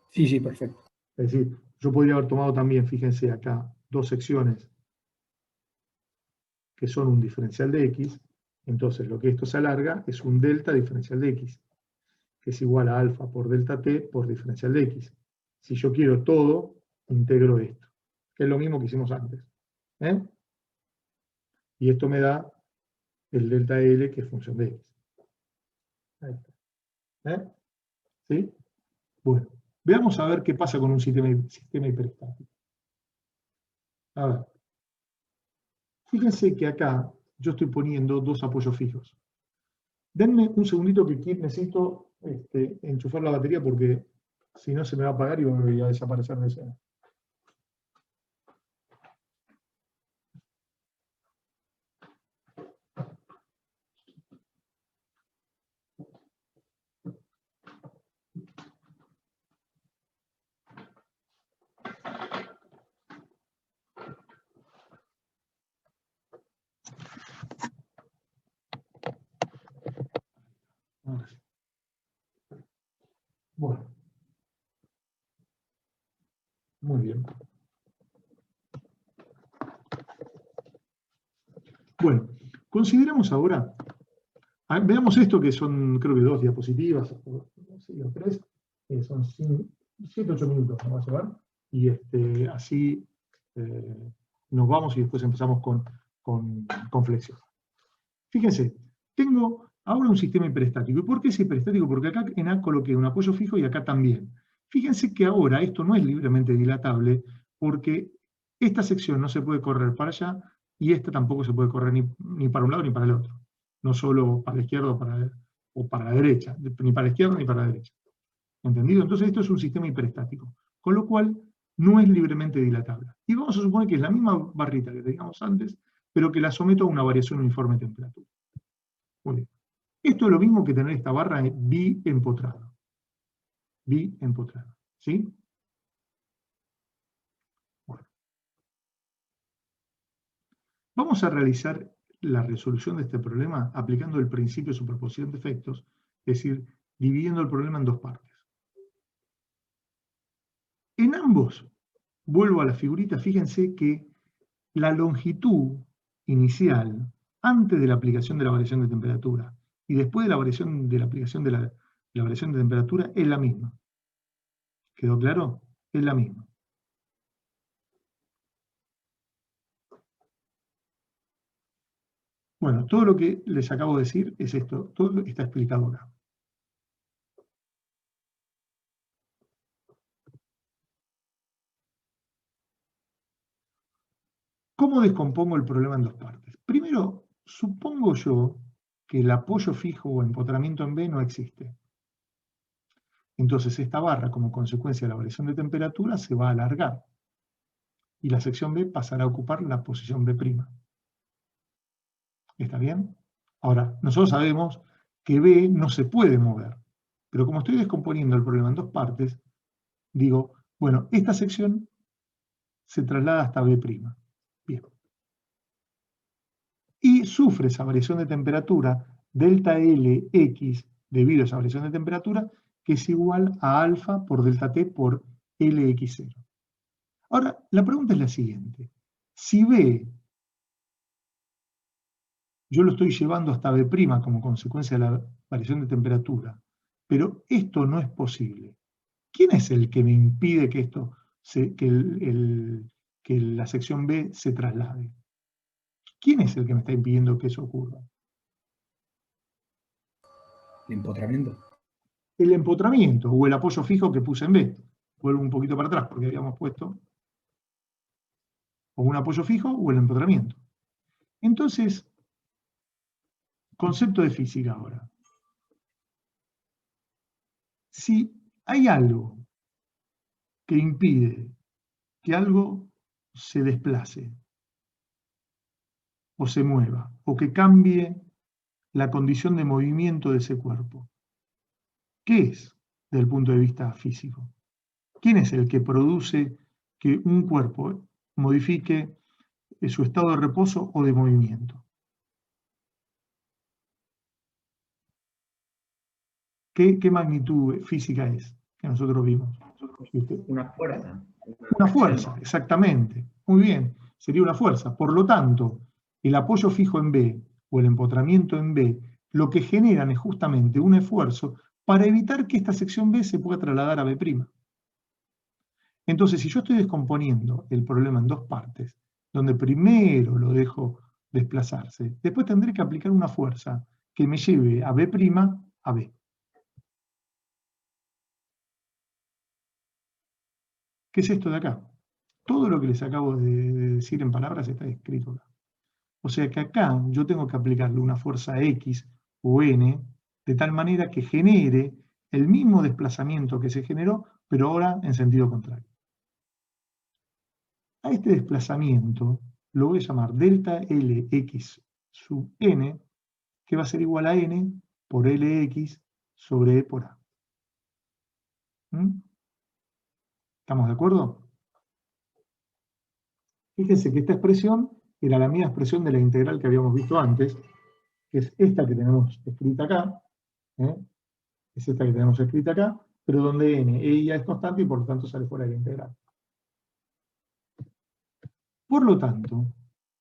Sí, perfecto. Es decir, yo podría haber tomado también, fíjense acá, dos secciones que son un diferencial de x, entonces lo que esto se alarga es un delta diferencial de x, que es igual a alfa por delta t por diferencial de x. Si yo quiero todo, integro esto, que es lo mismo que hicimos antes. ¿Eh? Y esto me da el delta L, que es función de x. Ahí está. ¿Eh? ¿Sí? Bueno, veamos a ver qué pasa con un sistema hiperestático. A ver. Fíjense que acá yo estoy poniendo dos apoyos fijos. Denme un segundito que aquí necesito enchufar la batería porque si no se me va a apagar y voy a desaparecer de escena. Ahora sí. Bueno. Muy bien. Bueno, consideramos ahora, veamos esto que son creo que 2 diapositivas, o 3, son 7, 8 minutos, vamos a llevar, y así nos vamos y después empezamos con flexión. Fíjense, tengo ahora un sistema hiperestático. ¿Y por qué es hiperestático? Porque acá en A coloqué un apoyo fijo y acá también. Fíjense que ahora esto no es libremente dilatable porque esta sección no se puede correr para allá y esta tampoco se puede correr ni para un lado ni para el otro. No solo para la izquierda o para la derecha, ni para la izquierda ni para la derecha. ¿Entendido? Entonces esto es un sistema hiperestático, con lo cual no es libremente dilatable. Y vamos a suponer que es la misma barrita que teníamos antes, pero que la someto a una variación uniforme de temperatura. Muy bien. Esto es lo mismo que tener esta barra biempotrada. Biempotrada. ¿Sí? Bueno. Vamos a realizar la resolución de este problema aplicando el principio de superposición de efectos, es decir, dividiendo el problema en dos partes. En ambos, vuelvo a la figurita, fíjense que la longitud inicial, antes de la aplicación de la variación de temperatura, y después de la variación de la aplicación de la variación de temperatura, es la misma. ¿Quedó claro? Es la misma. Bueno, todo lo que les acabo de decir es esto, todo está explicado acá. ¿Cómo descompongo el problema en dos partes? Primero, supongo yo que el apoyo fijo o empotramiento en B no existe. Entonces esta barra, como consecuencia de la variación de temperatura, se va a alargar. Y la sección B pasará a ocupar la posición B'. ¿Está bien? Ahora, nosotros sabemos que B no se puede mover. Pero como estoy descomponiendo el problema en dos partes, digo, bueno, esta sección se traslada hasta B'. Bien. Y sufre esa variación de temperatura, delta Lx, debido a esa variación de temperatura, que es igual a alfa por delta T por Lx0. Ahora, la pregunta es la siguiente. Si B yo lo estoy llevando hasta B' como consecuencia de la variación de temperatura, pero esto no es posible, ¿quién es el que me impide que que la sección B se traslade? ¿Quién es el que me está impidiendo que eso ocurra? El empotramiento. El empotramiento o el apoyo fijo que puse en B. Vuelvo un poquito para atrás porque habíamos puesto o un apoyo fijo o el empotramiento. Entonces, concepto de física ahora. Si hay algo que impide que algo se desplace o se mueva o que cambie la condición de movimiento de ese cuerpo, ¿qué es desde el punto de vista físico? ¿Quién es el que produce que un cuerpo modifique su estado de reposo o de movimiento? ¿Qué magnitud física es que nosotros vimos? Una fuerza. Una fuerza, exactamente. Muy bien, sería una fuerza. Por lo tanto, el apoyo fijo en B o el empotramiento en B, lo que generan es justamente un esfuerzo para evitar que esta sección B se pueda trasladar a B'. Entonces, si yo estoy descomponiendo el problema en dos partes, donde primero lo dejo desplazarse, después tendré que aplicar una fuerza que me lleve a B' a B. ¿Qué es esto de acá? Todo lo que les acabo de decir en palabras está escrito acá. O sea que acá yo tengo que aplicarle una fuerza X o N de tal manera que genere el mismo desplazamiento que se generó, pero ahora en sentido contrario. A este desplazamiento lo voy a llamar delta Lx sub n, que va a ser igual a n por Lx sobre E por A. ¿Mm? ¿Estamos de acuerdo? Fíjense que esta expresión era la misma expresión de la integral que habíamos visto antes, que es esta que tenemos escrita acá, ¿eh? Es esta que tenemos escrita acá, pero donde n, ella es constante y por lo tanto sale fuera de la integral. Por lo tanto,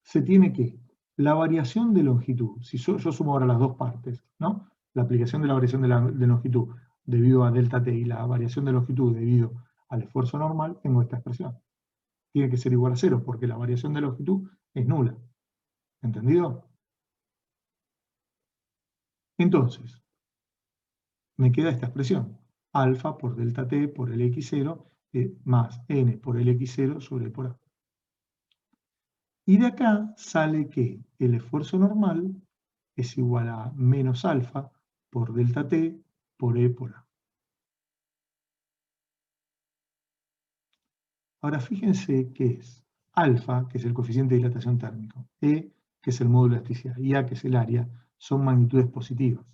se tiene que la variación de longitud, si yo sumo ahora las dos partes, ¿no? La aplicación de la variación de longitud debido a delta t y la variación de longitud debido al esfuerzo normal, tengo esta expresión. Tiene que ser igual a 0, porque la variación de longitud es nula. ¿Entendido? Entonces, me queda esta expresión. Alfa por delta t por el x0 más n por el x0 sobre E por A. Y de acá sale que el esfuerzo normal es igual a menos alfa por delta t por E por A. Ahora fíjense qué es alfa, que es el coeficiente de dilatación térmico, E, que es el módulo de elasticidad, y A, que es el área, son magnitudes positivas.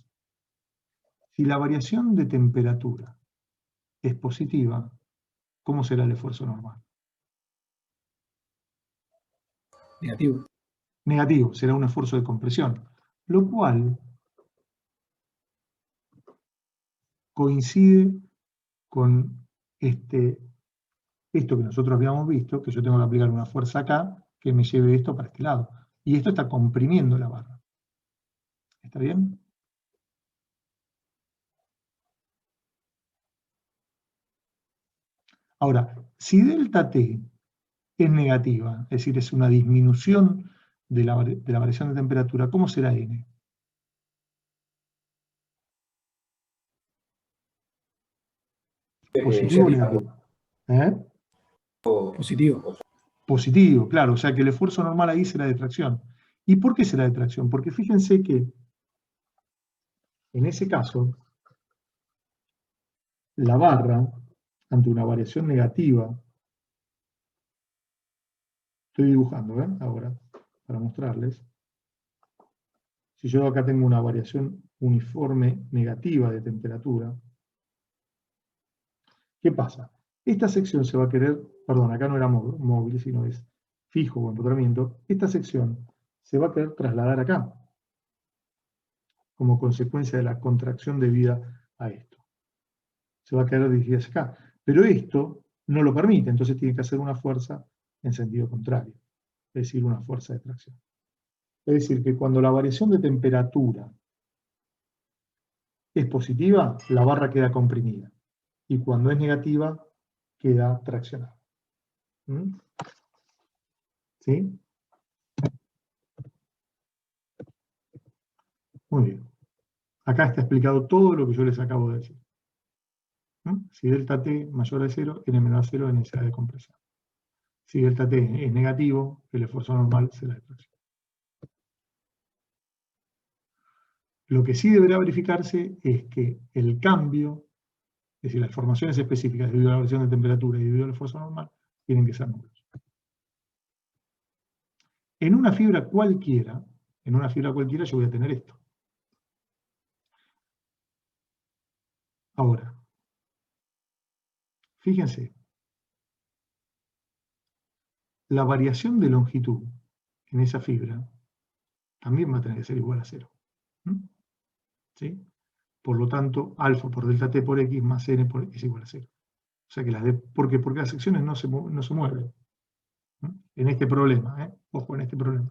Si la variación de temperatura es positiva, ¿cómo será el esfuerzo normal? Negativo. Negativo, será un esfuerzo de compresión, lo cual coincide con esto que nosotros habíamos visto, que yo tengo que aplicar una fuerza acá que me lleve esto para este lado. Y esto está comprimiendo la barra. ¿Está bien? Ahora, si delta t es negativa, es decir, es una disminución de la variación de temperatura, ¿cómo será n? ¿Positivo o negativo? ¿Eh? Positivo. Positivo, claro, o sea que el esfuerzo normal ahí será de tracción. ¿Y por qué será de tracción? Porque fíjense que en ese caso, la barra, ante una variación negativa, estoy dibujando, ahora, para mostrarles. Si yo acá tengo una variación uniforme negativa de temperatura, ¿qué pasa? Esta sección se va a querer, perdón, acá no era móvil, sino es fijo o empotramiento, esta sección se va a querer trasladar acá, como consecuencia de la contracción debida a esto. Se va a quedar dirigida hacia acá. Pero esto no lo permite, entonces tiene que hacer una fuerza en sentido contrario, es decir, una fuerza de tracción. Es decir, que cuando la variación de temperatura es positiva, la barra queda comprimida. Y cuando es negativa, queda traccionada. ¿Mm? ¿Sí? Muy bien. Acá está explicado todo lo que yo les acabo de decir. ¿Mm? Si delta T mayor a 0, n menor a 0 es necesidad de compresión. Si delta T es negativo, el esfuerzo normal será de tracción. Lo que sí deberá verificarse es que el cambio, es decir, las formaciones específicas debido a la variación de temperatura y debido al esfuerzo normal, tienen que ser nulos. En una fibra cualquiera yo voy a tener esto. Ahora, fíjense, la variación de longitud en esa fibra también va a tener que ser igual a 0. ¿Sí? Por lo tanto, alfa por delta t por x más n por es igual a 0. O sea que porque las secciones no se mueven. En este problema, ojo, en este problema.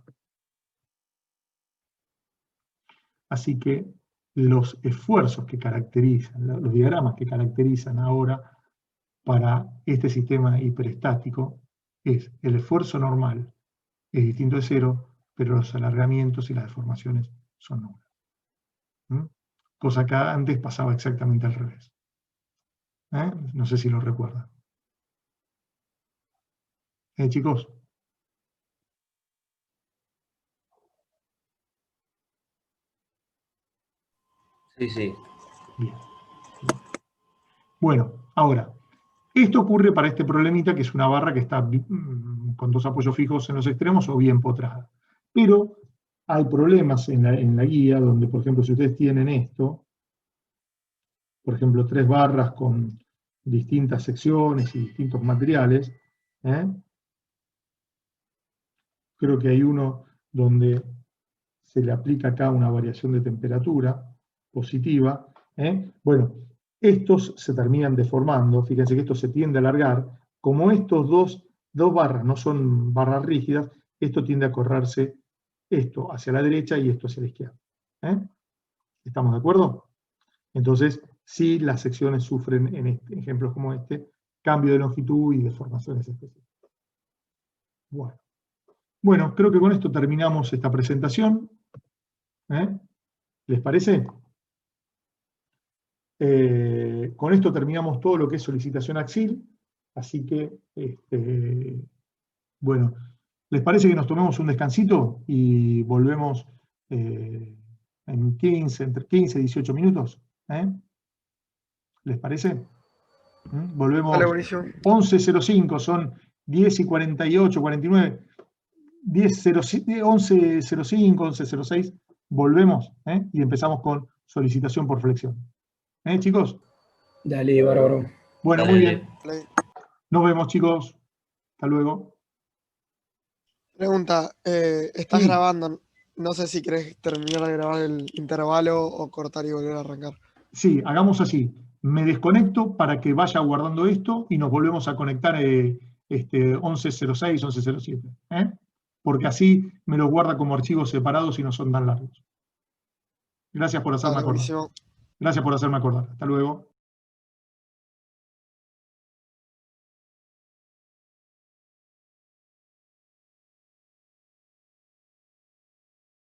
Así que los esfuerzos que caracterizan, los diagramas que caracterizan ahora para este sistema hiperestático es el esfuerzo normal es distinto de cero, pero los alargamientos y las deformaciones son nulas. Cosa que antes pasaba exactamente al revés. No sé si lo recuerdan. Chicos. Sí. Bien. Bueno, ahora, esto ocurre para este problemita que es una barra que está con dos apoyos fijos en los extremos o bien potrada. Pero hay problemas en la guía donde, por ejemplo, si ustedes tienen esto, por ejemplo, 3 barras con distintas secciones y distintos materiales, creo que hay uno donde se le aplica acá una variación de temperatura positiva. Bueno, estos se terminan deformando, fíjense que esto se tiende a alargar, como estos dos barras no son barras rígidas, esto tiende a correrse esto hacia la derecha y esto hacia la izquierda. ¿Estamos de acuerdo? Entonces, sí, las secciones sufren en ejemplos como este, cambio de longitud y deformaciones específicas. Bueno, creo que con esto terminamos esta presentación. ¿Les parece? Con esto terminamos todo lo que es solicitación axil, así que, bueno, ¿les parece que nos tomemos un descansito y volvemos en entre 15 y 18 minutos? ¿Les parece? Volvemos. Vale, buenísimo. 11:05, son 10 y 48, 49, 11:05, 11:06, volvemos y empezamos con solicitación por flexión. Chicos. Dale, bárbaro. Bueno, Dale, muy dale. bien. Nos vemos, chicos. Hasta luego. Pregunta, estás Sí. grabando, no sé si querés terminar de grabar el intervalo o cortar y volver a arrancar. Sí, hagamos así. Me desconecto para que vaya guardando esto y nos volvemos a conectar 11:06, 11:07. Porque así me los guarda como archivos separados y no son tan largos. Gracias por hacerme Vale, acordar. buenísimo. Gracias por hacerme acordar. Hasta luego.